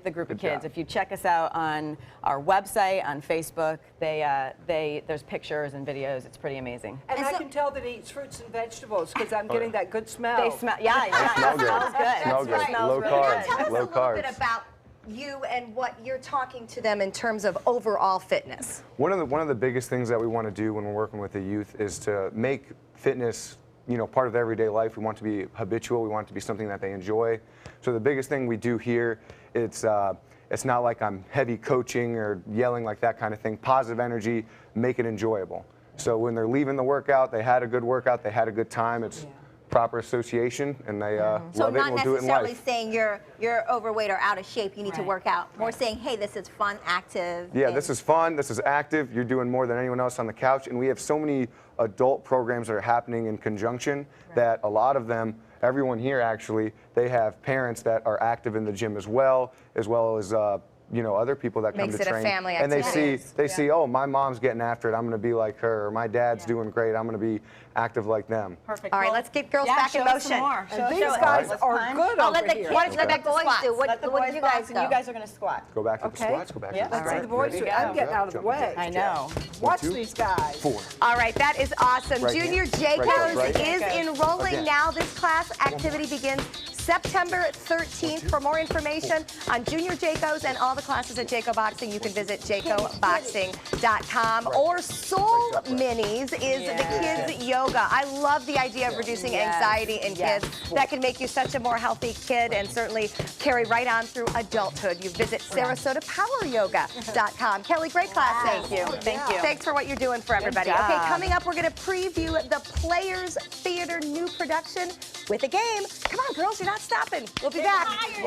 the group of Good kids. job. If you check us out on our website, on Facebook, there's pictures and videos. It's pretty amazing. And I can tell that he eats fruits and vegetables because I'm getting that good smell. They smell, yeah, They smell good. Smells good. Smell good. It smells Low really carbs. good. Tell us Low a little carbs. bit about you and what you're talking to them in terms of overall fitness. One of the biggest things that we want to do when we're working with the youth is to make fitness, part of their everyday life. We want it to be habitual. We want it to be something that they enjoy. So the biggest thing we do here, it's not like I'm heavy coaching or yelling like that kind of thing. Positive energy, make it enjoyable. So when they're leaving the workout, they had a good workout, they had a good time. It's proper association, and they So love it. not And we'll do it in necessarily life. saying you're overweight or out of shape, you need to work out. More saying, hey, this is fun, active. Yeah, and- this is fun. This is active. You're doing more than anyone else on the couch, and we have so many adult programs that are happening in conjunction that a lot of them, everyone here actually, they have parents that are active in the gym as well as other people that come Makes to it a train. family and activity. they see, oh, my mom's getting after it. I'm going to be like her. Or my dad's doing great. I'm going to be active like them. Perfect. All right, let's get girls back in motion. And these guys are good I'll over let the here. kids, let the boys do. Let the What boys did you guys box, and you go? guys are going to squat. Go back to the Okay. squats. Go back Yeah. to the Let's see the squats. boys do Ready it. to I'm go. getting out of the way. I know. Watch 2, these guys. 4. All right, that is awesome. Right Junior hand. Jacobs Right toe, right. is enrolling Again. now. This class activity begins September 13th. For more information on Junior Jacobs and all the classes at Jaco Boxing, you can visit jacoboxing.com. Or Soul Minis is the kids' yoga. I love the idea of reducing anxiety in kids. That can make you such a more healthy kid and certainly carry right on through adulthood. You visit SarasotaPowerYoga.com. Kelly, great class. Thank you. Thank you. Thanks for what you're doing for everybody. job. Okay, coming up, we're going to preview the Players Theater new production with a game. Come on, girls, you're not stopping. We'll be back. I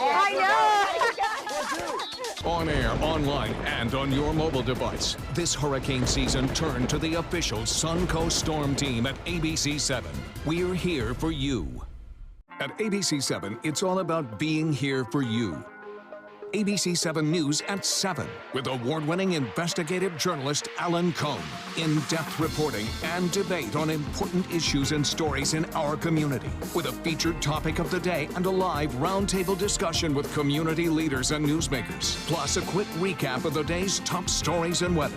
know. On air, online, and on your mobile device. This hurricane season, turn to the official Suncoast Storm Team at ABC7. We're here for you. At ABC7, it's all about being here for you. ABC7 News at 7 with award-winning investigative journalist Alan Cohn. In-depth reporting and debate on important issues and stories in our community with a featured topic of the day and a live roundtable discussion with community leaders and newsmakers. Plus a quick recap of the day's top stories and weather.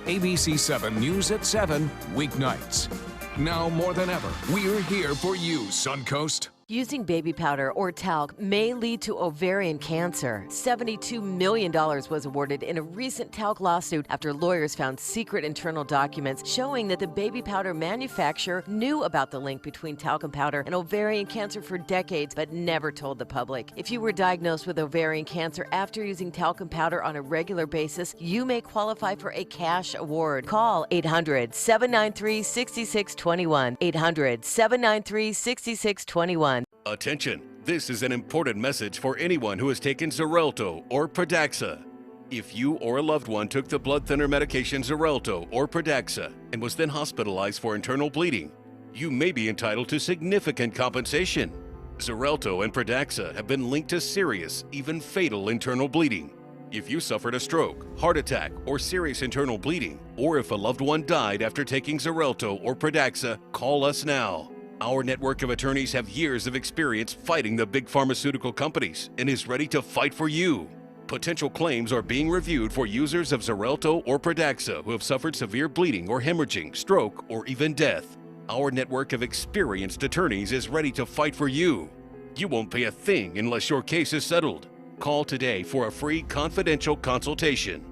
ABC7 News at 7 weeknights. Now more than ever, we're here for you, Suncoast. Using baby powder or talc may lead to ovarian cancer. $72 million was awarded in a recent talc lawsuit after lawyers found secret internal documents showing that the baby powder manufacturer knew about the link between talcum powder and ovarian cancer for decades, but never told the public. If you were diagnosed with ovarian cancer after using talcum powder on a regular basis, you may qualify for a cash award. Call 800-793-6621. 800-793-6621. Attention, this is an important message for anyone who has taken Xarelto or Pradaxa. If you or a loved one took the blood thinner medication Xarelto or Pradaxa and was then hospitalized for internal bleeding, you may be entitled to significant compensation. Xarelto and Pradaxa have been linked to serious, even fatal internal bleeding. If you suffered a stroke, heart attack, or serious internal bleeding, or if a loved one died after taking Xarelto or Pradaxa, call us now. Our network of attorneys have years of experience fighting the big pharmaceutical companies and is ready to fight for you. Potential claims are being reviewed for users of Xarelto or Pradaxa who have suffered severe bleeding or hemorrhaging, stroke, or even death. Our network of experienced attorneys is ready to fight for you. You won't pay a thing unless your case is settled. Call today for a free confidential consultation.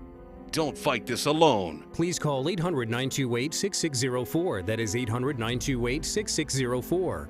Don't fight this alone. Please call 800-928-6604. That is 800-928-6604.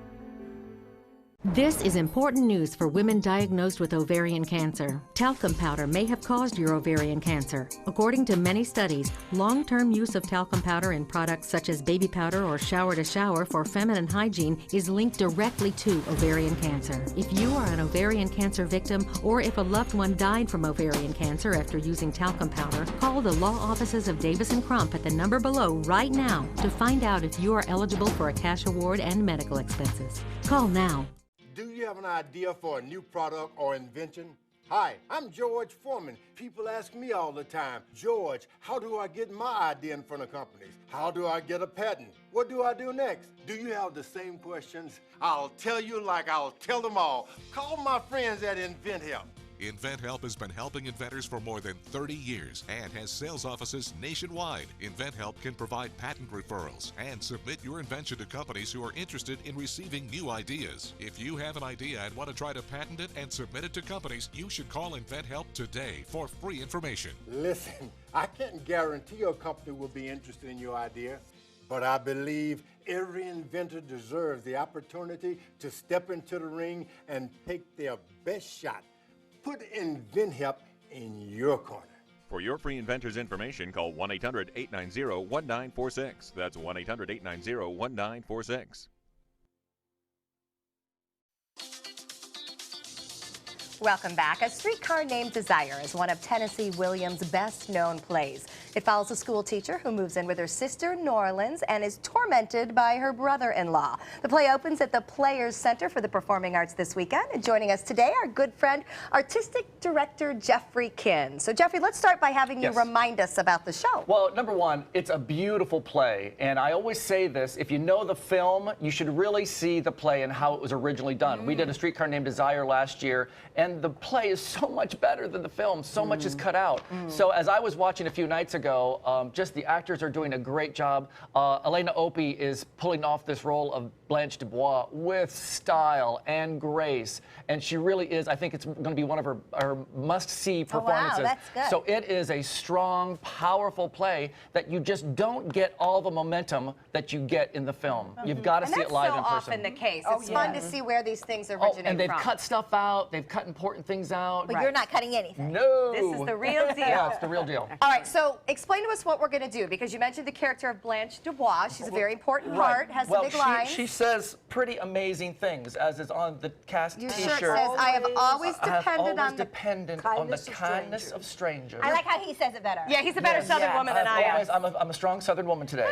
This is important news for women diagnosed with ovarian cancer. Talcum powder may have caused your ovarian cancer. According to many studies, long-term use of talcum powder in products such as baby powder or shower-to-shower for feminine hygiene is linked directly to ovarian cancer. If you are an ovarian cancer victim or if a loved one died from ovarian cancer after using talcum powder, call the law offices of Davis & Crump at the number below right now to find out if you are eligible for a cash award and medical expenses. Call now. Do you have an idea for a new product or invention? Hi, I'm George Foreman. People ask me all the time, George, how do I get my idea in front of companies? How do I get a patent? What do I do next? Do you have the same questions? I'll tell you like I'll tell them all. Call my friends at InventHelp. InventHelp has been helping inventors for more than 30 years and has sales offices nationwide. InventHelp can provide patent referrals and submit your invention to companies who are interested in receiving new ideas. If you have an idea and want to try to patent it and submit it to companies, you should call InventHelp today for free information. Listen, I can't guarantee a company will be interested in your idea, but I believe every inventor deserves the opportunity to step into the ring and take their best shot. Put InventHelp in your corner. For your free inventor's information, call 1-800-890-1946. That's 1-800-890-1946. Welcome back. A Streetcar Named Desire is one of Tennessee Williams' best-known plays. It follows a school teacher who moves in with her sister in New Orleans and is tormented by her brother-in-law. The play opens at the Players Center for the Performing Arts this weekend. And joining us today, our good friend, artistic director Jeffrey Kinn. So, Jeffrey, let's start by having you remind us about the show. Well, number one, it's a beautiful play. And I always say this, if you know the film, you should really see the play and how it was originally done. We did A Streetcar Named Desire last year, and the play is so much better than the film. So much is cut out. So as I was watching a few nights ago, just the actors are doing a great job. Elena Opie is pulling off this role of Blanche Dubois with style and grace. And she really is, I think it's going to be one of her must-see performances. Oh, wow, that's good. So it is a strong, powerful play that you just don't get all the momentum that you get in the film. You've got to see it live in person. That's so often the case. It's fun to see where these things originate from. And they've cut stuff out. They've cut important things out. But you're not cutting anything. No. This is the real deal. Yeah, it's the real deal. All right, so explain to us what we're going to do, because you mentioned the character of Blanche Dubois. She's a very important part, has a big line. She says pretty amazing things, as is on the cast Your T-shirt. shirt says, I have always depended on the kindness of strangers. I like how he says it better. Yeah, he's a better Southern woman than I am. I'm a strong Southern woman today.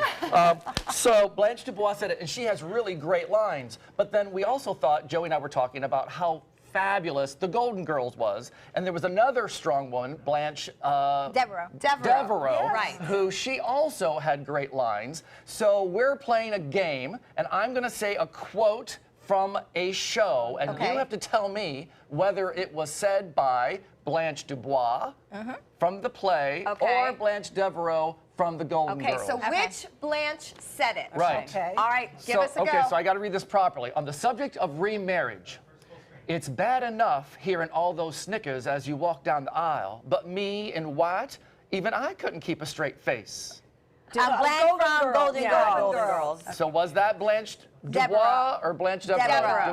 So Blanche Dubois said it, and she has really great lines. But then we also thought, Joey and I were talking about how fabulous the Golden Girls was, and there was another strong woman, Blanche Devereaux, right, who she also had great lines. So we're playing a game, and I'm going to say a quote from a show, and you have to tell me whether it was said by Blanche Dubois from the play or Blanche Devereaux from the Golden Girls. So which Blanche said it? Right. All right, give us a go. Okay, so I got to read this properly. On the subject of remarriage, it's bad enough hearing all those snickers as you walk down the aisle, but me in white, even I couldn't keep a straight face. Blanche from Golden Girls. So was that Blanche Dubois or Blanche Devereaux? Devereaux.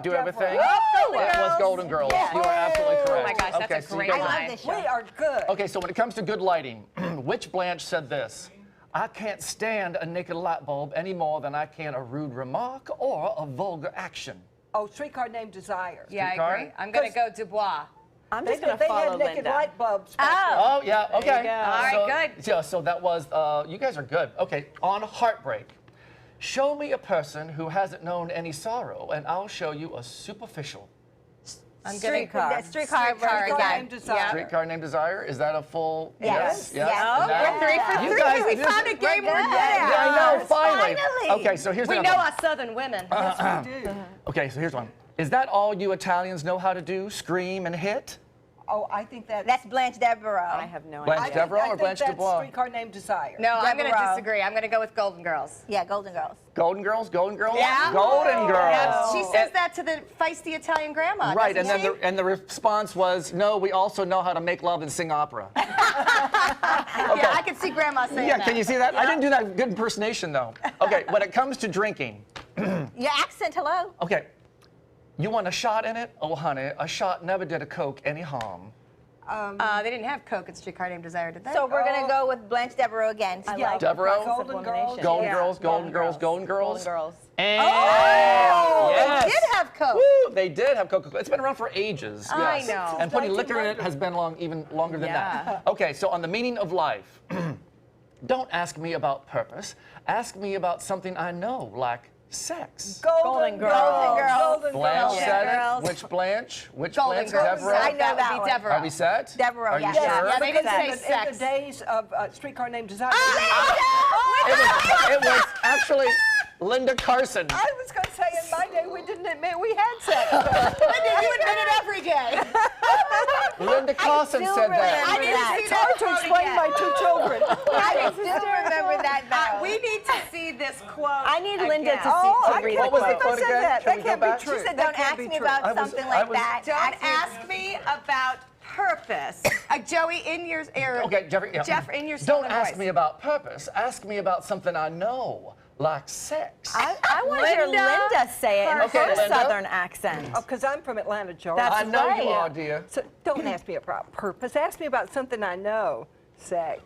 Do I have a thing? Oh, it was Golden Girls. Yes. You are absolutely correct. Oh my gosh, that's a great line. I love this show. We are good. Okay, so when it comes to good lighting, which Blanche said this? I can't stand a naked light bulb any more than I can a rude remark or a vulgar action. Oh, Streetcar Named Desire. Yeah, I agree. I'm going to go Dubois. I'm just going to follow They had naked light bulbs. Oh, yeah, okay. All right, good. Yeah, so that was, you guys are good. Okay, on heartbreak. Show me a person who hasn't known any sorrow, and I'll show you a superficial. I'm Streetcar Named Desire. Streetcar Named Desire. Is that a full yes? Yes. Oh, we're 3 for 3. We found a game we're good at. Yeah, I know, finally. Okay, so here's we another know one. us Southern women. Yes, we do. Okay, so here's one. Is that all you Italians know how to do? Scream and hit? Oh, I think that's Blanche Devereaux. I have no idea. Blanche Devereaux or Blanche Dubois? Streetcar Named Desire. No, I'm going to Devereaux. disagree. I'm going to go with Golden Girls. Yeah, Golden Girls. Golden Girls? Golden Girls? Yeah. Golden Girls. Yeah, she says that to the feisty Italian grandma. Right, and doesn't then she? the response was, no, we also know how to make love and sing opera. Yeah, I can see grandma saying that. Yeah, can you see that? Yeah. I didn't do that good impersonation, though. Okay, when it comes to drinking. Your accent, hello. Okay, You want a shot in it? Oh, honey, a shot never did a Coke any harm. They didn't have Coke at Streetcar Named Desire, did they? So we're going to go with Blanche Devereaux again. Devereaux? Golden Girls. Golden Girls, Golden Girls, Golden Girls. Golden Girls. And They did have Coke. Woo, they did have Coca-Cola. It's been around for ages. I yes. know. And putting liquor in it has been even longer than that. Okay, so on the meaning of life, don't ask me about purpose. Ask me about something I know, like sex. Golden Girls. Blanche said Girls. it. Which Blanche? Which Golden Blanche? Girls. Devereaux? I know that would one. be Devereaux. Are we set? Devereaux, Are you yes. sure? Yeah, they didn't say In sex. the days of Streetcar Named Desire. It was actually Linda Carson. I was going to say, in my day, we didn't admit we had sex. You admit it every day. Linda Carson said that. I didn't see It's that hard to quote explain again. my two children. I still remember that, though. We need to see this quote. I need Linda again. to read What was the quote. quote again? That Can we go can't be back? true. She said, That don't can't ask be me true. about something like that. Don't ask me about purpose. Joey, in your ear. Okay, Jeffrey. Yeah. Jeff, in your Don't southern ask voice. me about purpose. Ask me about something I know, like sex. I want to hear Linda say it in Okay, her Linda. Southern accent. Oh, because I'm from Atlanta, Georgia. That's I know right. you are, dear. So don't ask me about purpose. Ask me about something I know. Sex.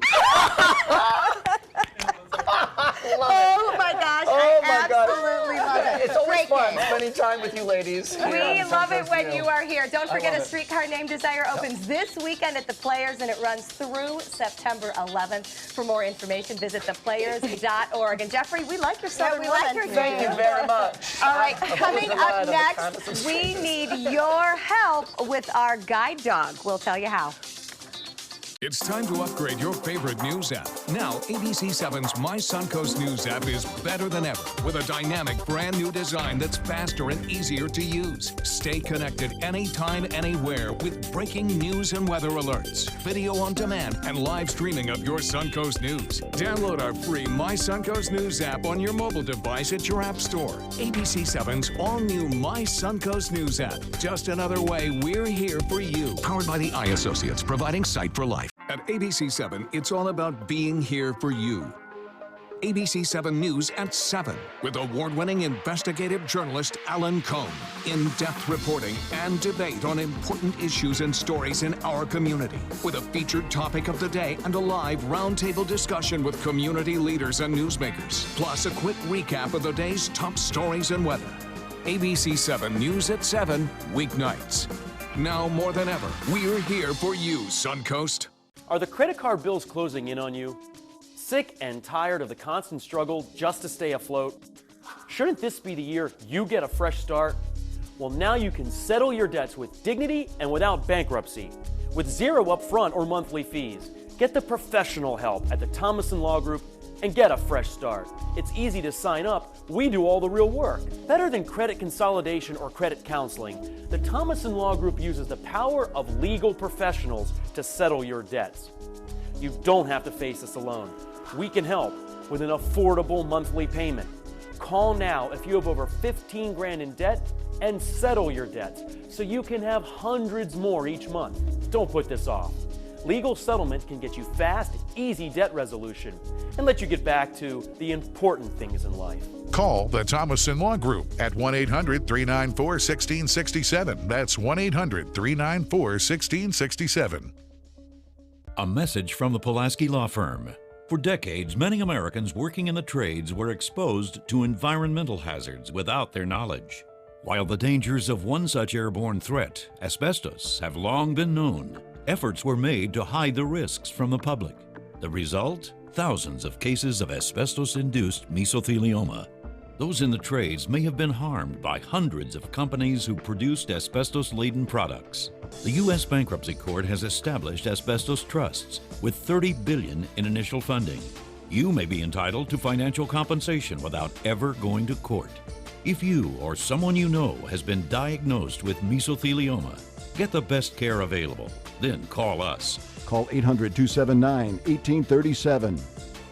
Oh my gosh, Oh I my God. absolutely love it. It's always Great fun game. spending time with you ladies. We here on love it Suncoast when View. you are here. Don't I forget love A it. Streetcar Named Desire opens this weekend at the Players, and it runs through September 11th. For more information, visit theplayers.org. And Jeffrey, we like your Southern we like woman. your Thank you very much. All right, I've coming always relied up on the next, kindness of we strangers. need your help with our guide dog. We'll tell you how. It's time to upgrade your favorite news app. Now, ABC7's My Suncoast News app is better than ever with a dynamic brand new design that's faster and easier to use. Stay connected anytime, anywhere with breaking news and weather alerts, video on demand, and live streaming of your Suncoast News. Download our free My Suncoast News app on your mobile device at your app store. ABC7's all-new My Suncoast News app. Just another way we're here for you. Powered by the Eye Associates, providing sight for life. At ABC7, it's all about being here for you. ABC7 News at 7 with award-winning investigative journalist Alan Cohn. In-depth reporting and debate on important issues and stories in our community with a featured topic of the day and a live roundtable discussion with community leaders and newsmakers. Plus a quick recap of the day's top stories and weather. ABC7 News at 7, weeknights. Now more than ever, we're here for you, Suncoast. Are the credit card bills closing in on you? Sick and tired of the constant struggle just to stay afloat? Shouldn't this be the year you get a fresh start? Well, now you can settle your debts with dignity and without bankruptcy. With zero upfront or monthly fees. Get the professional help at the Thomason Law Group and get a fresh start. It's easy to sign up. We do all the real work. Better than credit consolidation or credit counseling, the Thomason Law Group uses the power of legal professionals to settle your debts. You don't have to face this alone. We can help with an affordable monthly payment. Call now if you have over 15 grand in debt and settle your debts so you can have hundreds more each month. Don't put this off. Legal settlement can get you fast, easy debt resolution and let you get back to the important things in life. Call the Thomason Law Group at 1-800-394-1667. That's 1-800-394-1667. A message from the Pulaski Law Firm. For decades, many Americans working in the trades were exposed to environmental hazards without their knowledge. While the dangers of one such airborne threat, asbestos, have long been known, efforts were made to hide the risks from the public. The result? Thousands of cases of asbestos-induced mesothelioma. Those in the trades may have been harmed by hundreds of companies who produced asbestos-laden products. The U.S. Bankruptcy Court has established asbestos trusts with $30 billion in initial funding. You may be entitled to financial compensation without ever going to court. If you or someone you know has been diagnosed with mesothelioma, get the best care available. Then call us. Call 800-279-1837.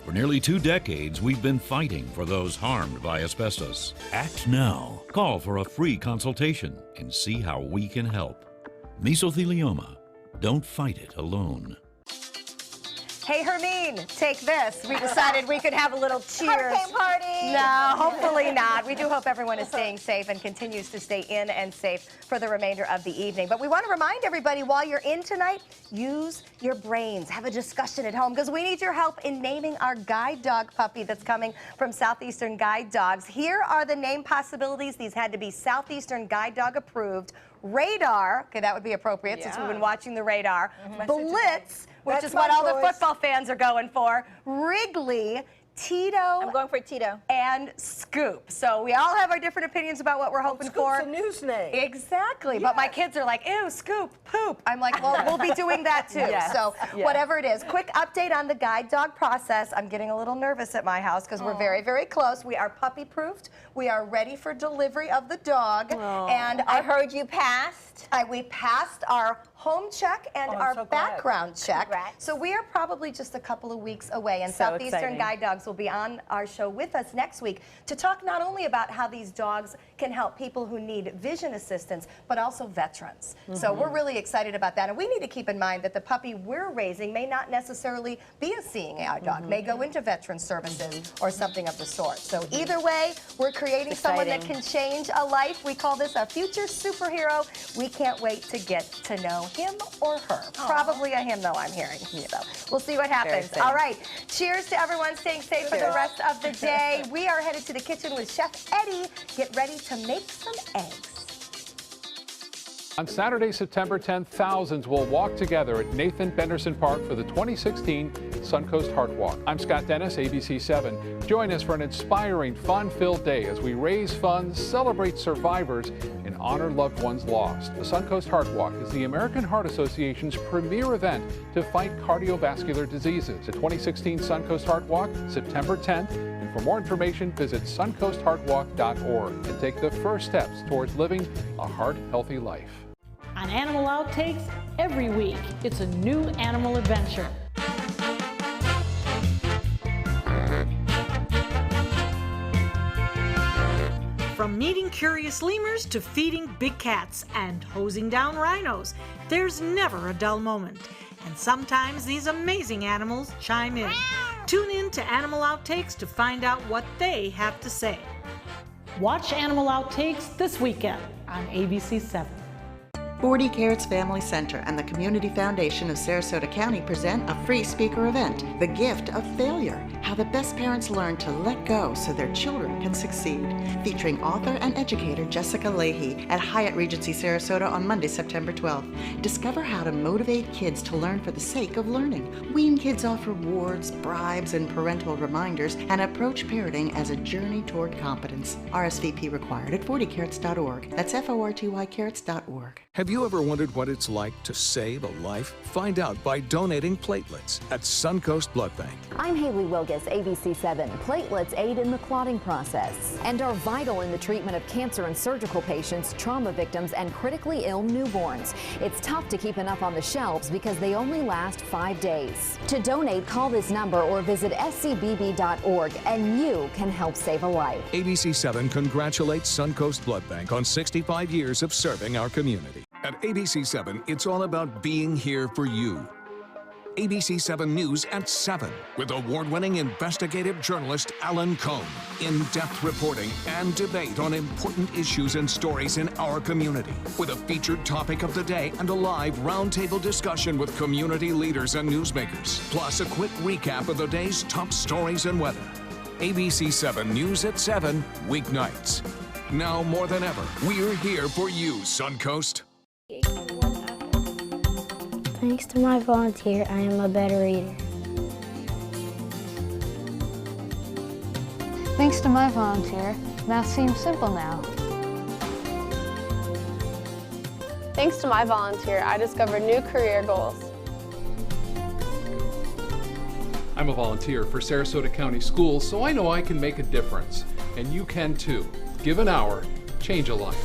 For nearly 2 decades, we've been fighting for those harmed by asbestos. Act now. Call for a free consultation and see how we can help. Mesothelioma. Don't fight it alone. Hey, Hermine, take this. We decided we could have a little cheers. Hurricane party. No, hopefully not. We do hope everyone is staying safe and continues to stay in and safe for the remainder of the evening. But we want to remind everybody, while you're in tonight, use your brains. Have a discussion at home, because we need your help in naming our guide dog puppy that's coming from Southeastern Guide Dogs. Here are the name possibilities. These had to be Southeastern Guide Dog approved. Radar, okay, that would be appropriate since we've been watching the radar. Blitz, which is what all the football fans are going for. Wrigley, Tito. I'm going for Tito. And Scoop. So we all have our different opinions about what we're hoping for. Scoop's a news name. Exactly. Yes. But my kids are like, ew, Scoop, poop. I'm like, well, we'll be doing that too. Yes. So whatever it is. Quick update on the guide dog process. I'm getting a little nervous at my house because we're very, very close. We are puppy proofed. We are ready for delivery of the dog. And I heard you passed. We passed our home check and our background check. Congrats. So we are probably just a couple of weeks away, and Southeastern Guide Dogs will be on our show with us next week to talk not only about how these dogs can help people who need vision assistance, but also veterans. So we're really excited about that, and we need to keep in mind that the puppy we're raising may not necessarily be a seeing eye dog, may go into veteran services or something of the sort. So either way, we're creating someone that can change a life. We call this a future superhero. We can't wait to get to know him or her. Probably a him, though, I'm hearing. So we'll see what happens. All right. Cheers to everyone staying safe for the rest of the day. We are headed to the kitchen with Chef Eddie. Get ready to make some eggs. On Saturday, September 10th, thousands will walk together at Nathan Benderson Park for the 2016 Suncoast Heart Walk. I'm Scott Dennis, ABC 7. Join us for an inspiring, fun-filled day as we raise funds, celebrate survivors, and honor loved ones lost. The Suncoast Heart Walk is the American Heart Association's premier event to fight cardiovascular diseases. The 2016 Suncoast Heart Walk, September 10th. And for more information, visit suncoastheartwalk.org and take the first steps towards living a heart-healthy life. On Animal Outtakes, every week, it's a new animal adventure. From meeting curious lemurs to feeding big cats and hosing down rhinos, there's never a dull moment. And sometimes these amazing animals chime in. Tune in to Animal Outtakes to find out what they have to say. Watch Animal Outtakes this weekend on ABC 7. 40 Carrots Family Center and the Community Foundation of Sarasota County present a free speaker event, The Gift of Failure, How the Best Parents Learn to Let Go so Their Children Can Succeed, featuring author and educator Jessica Leahy at Hyatt Regency Sarasota on Monday, September 12th. Discover how to motivate kids to learn for the sake of learning, wean kids off rewards, bribes, and parental reminders, and approach parenting as a journey toward competence. RSVP required at 40carrots.org. That's FORTY carrots.org. Have you ever wondered what it's like to save a life? Find out by donating platelets at Suncoast Blood Bank. I'm Haley Wilgus, ABC 7. Platelets aid in the clotting process and are vital in the treatment of cancer and surgical patients, trauma victims, and critically ill newborns. It's tough to keep enough on the shelves because they only last 5 days. To donate, call this number or visit scbb.org and you can help save a life. ABC 7 congratulates Suncoast Blood Bank on 65 years of serving our community. At ABC 7, it's all about being here for you. ABC 7 News at 7 with award-winning investigative journalist Alan Cohn. In-depth reporting and debate on important issues and stories in our community with a featured topic of the day and a live roundtable discussion with community leaders and newsmakers. Plus a quick recap of the day's top stories and weather. ABC 7 News at 7, weeknights. Now more than ever, we're here for you, Suncoast. Thanks to my volunteer, I am a better eater. Thanks to my volunteer, math seems simple now. Thanks to my volunteer, I discovered new career goals. I'm a volunteer for Sarasota County Schools, so I know I can make a difference. And you can too. Give an hour, change a life.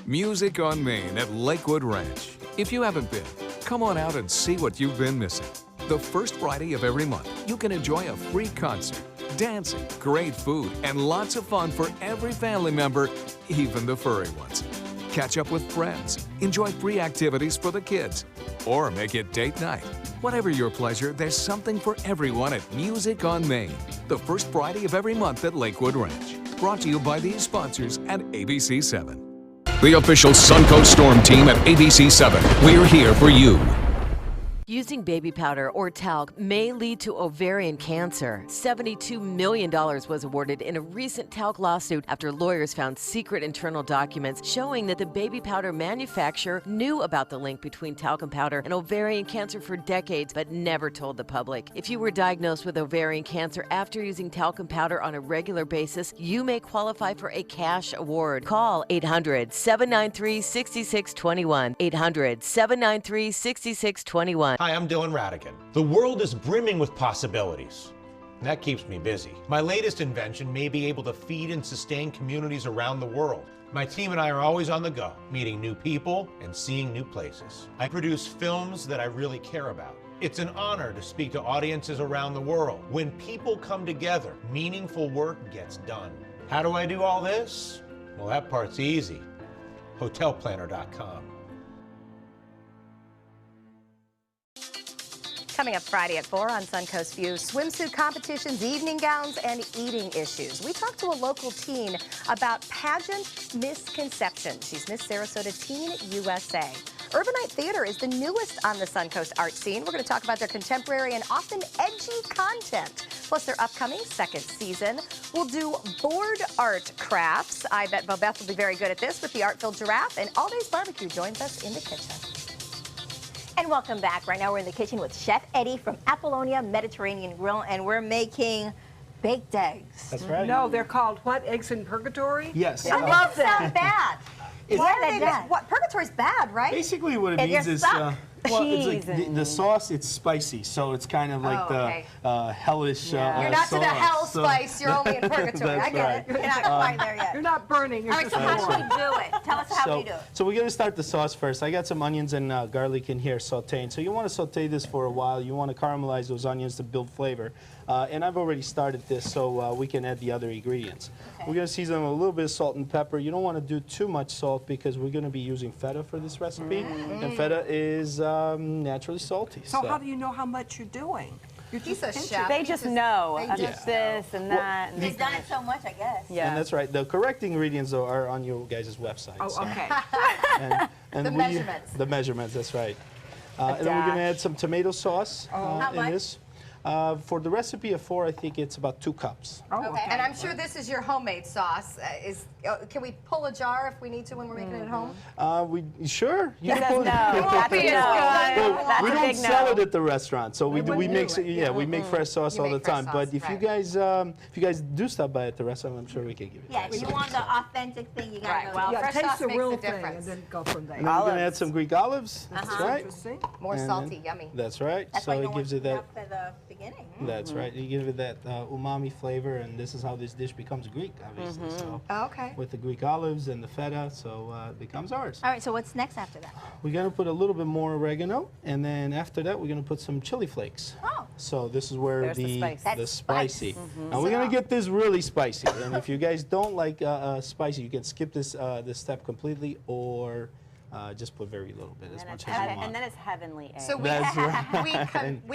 Music on Main at Lakewood Ranch. If you haven't been, come on out and see what you've been missing. The first Friday of every month, you can enjoy a free concert, dancing, great food, and lots of fun for every family member, even the furry ones. catch up with friends, enjoy free activities for the kids, or make it date night. Whatever your pleasure, there's something for everyone at Music on Main, the first Friday of every month at Lakewood Ranch. Brought to you by these sponsors at ABC7. The official Suncoast Storm team at ABC7. We're here for you. Using baby powder or talc may lead to ovarian cancer. $72 million was awarded in a recent talc lawsuit after lawyers found secret internal documents showing that the baby powder manufacturer knew about the link between talcum powder and ovarian cancer for decades, but never told the public. If you were diagnosed with ovarian cancer after using talcum powder on a regular basis, you may qualify for a cash award. Call 800-793-6621. 800-793-6621. Hi, I'm Dylan Radigan. The world is brimming with possibilities, and that keeps me busy. My latest invention may be able to feed and sustain communities around the world. My team and I are always on the go, meeting new people and seeing new places. I produce films that I really care about. It's an honor to speak to audiences around the world. When people come together, meaningful work gets done. How do I do all this? Well, that part's easy. Hotelplanner.com. Coming up Friday at 4 on Suncoast View, swimsuit competitions, evening gowns, and eating issues. We talked to a local teen about pageant misconceptions. She's Miss Sarasota Teen USA. Urbanite Theater is the newest on the Suncoast art scene. We're going to talk about their contemporary and often edgy content, plus their upcoming second season. We'll do board art crafts. I bet Bobeth will be very good at this with the Art-Filled Giraffe, and All Days Barbecue joins us in the kitchen. And welcome back. Right now we're in the kitchen with Chef Eddie from Apollonia Mediterranean Grill, and we're making baked eggs. That's right. No, they're called what? Eggs in purgatory? Yes. I love that. Sound bad. Why are they bad? What, purgatory's bad, right? Basically what it means is, well, it's like the sauce, it's spicy, so it's kind of like the hellish You're not sauce. to the hell spice, you're only in purgatory. I get it. You're not quite there yet. You're not burning. All right, so how do we do it? Tell us how we do it. So we're going to start the sauce first. I got some onions and garlic in here sauteing. So you want to saute this for a while. You want to caramelize those onions to build flavor. And I've already started this, so we can add the other ingredients. Okay. We're going to season them with a little bit of salt and pepper. You don't want to do too much salt because we're going to be using feta for this recipe. And feta is naturally salty. So how do you know how much you're doing? He's a chef. They just know just this and that. They've done it so much, I guess. Yeah. And that's right. The correct ingredients, though, are on your guys' website. Oh, so. okay. And the measurements. The measurements, that's right. And then we're going to add some tomato sauce in this. For the recipe of 4, I think it's about 2 cups. Oh, okay. And I'm sure this is your homemade sauce. Can we pull a jar if we need to when we're making it at home? Sure. You can pull it. That's a no. We don't sell it at the restaurant, so we make we make fresh sauce all the time. But if you guys do stop by at the restaurant, I'm sure we can give it. Yeah, if you want the authentic thing, you gotta go. Well, fresh taste sauce the makes real a thing difference. and then go from there. And then we're going to add some Greek olives. That's right. More salty, yummy. That's right. That's so why you it don't gives want it that. enough for the beginning. That's right. You give it that umami flavor, and this is how this dish becomes Greek, obviously. So with the Greek olives and the feta, so it becomes ours. All right, so what's next after that? We're going to put a little bit more oregano, and then after that, we're going to put some chili flakes. Oh. So this is where the spicy. Mm-hmm. Now we're going to get this really spicy, and if you guys don't like spicy, you can skip this step completely, or just put very little bit, as much as you want. And then it's heavenly egg. So we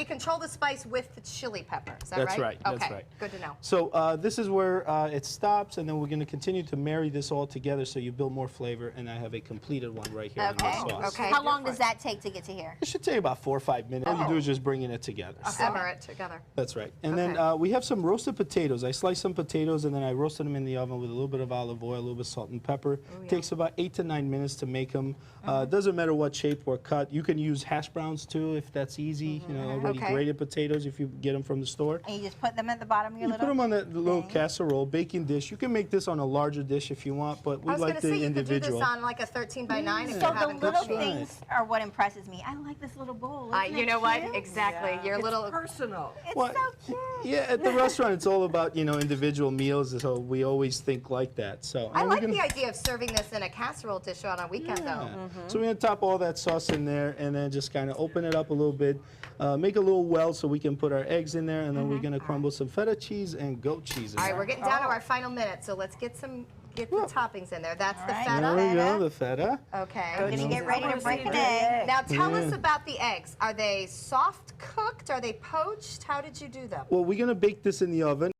control the spice with the chili pepper. Is that right? That's right. Okay. That's right. Good to know. So this is where it stops, and then we're going to continue to marry this all together so you build more flavor, and I have a completed one right here on my sauce. Okay. How long does that take to get to here? It should take about 4 or 5 minutes. All you do is just bringing it together. Simmer it together. That's right. And then we have some roasted potatoes. I sliced some potatoes, and then I roasted them in the oven with a little bit of olive oil, a little bit of salt and pepper. Takes about 8 to 9 minutes to make them. Doesn't matter what shape or cut. You can use hash browns too if that's easy. You know, already grated potatoes if you get them from the store. And you just put them at the bottom of your little. Put them on that little casserole, baking dish. You can make this on a larger dish if you want, but we like the individual. You could do this on like a 13 by 9 if So you're the having little things are what impresses me. I like this little bowl. You know what? Exactly. Your little personal. It's so cute. Yeah, at the restaurant it's all about individual meals, so we always think like that. So I like the idea of serving this in a casserole dish on a weekend though. So we're gonna top all that sauce in there, and then just kind of open it up a little bit, make a little well so we can put our eggs in there, and then we're gonna crumble some feta cheese and goat cheese in All right, there. we're getting down to our final minute, so let's get some get the toppings in there. That's the right. feta. There we go, the feta. Okay, I'm gonna get ready to break an egg. Now tell us about the eggs. Are they soft cooked? Are they poached? How did you do them? Well, we're gonna bake this in the oven.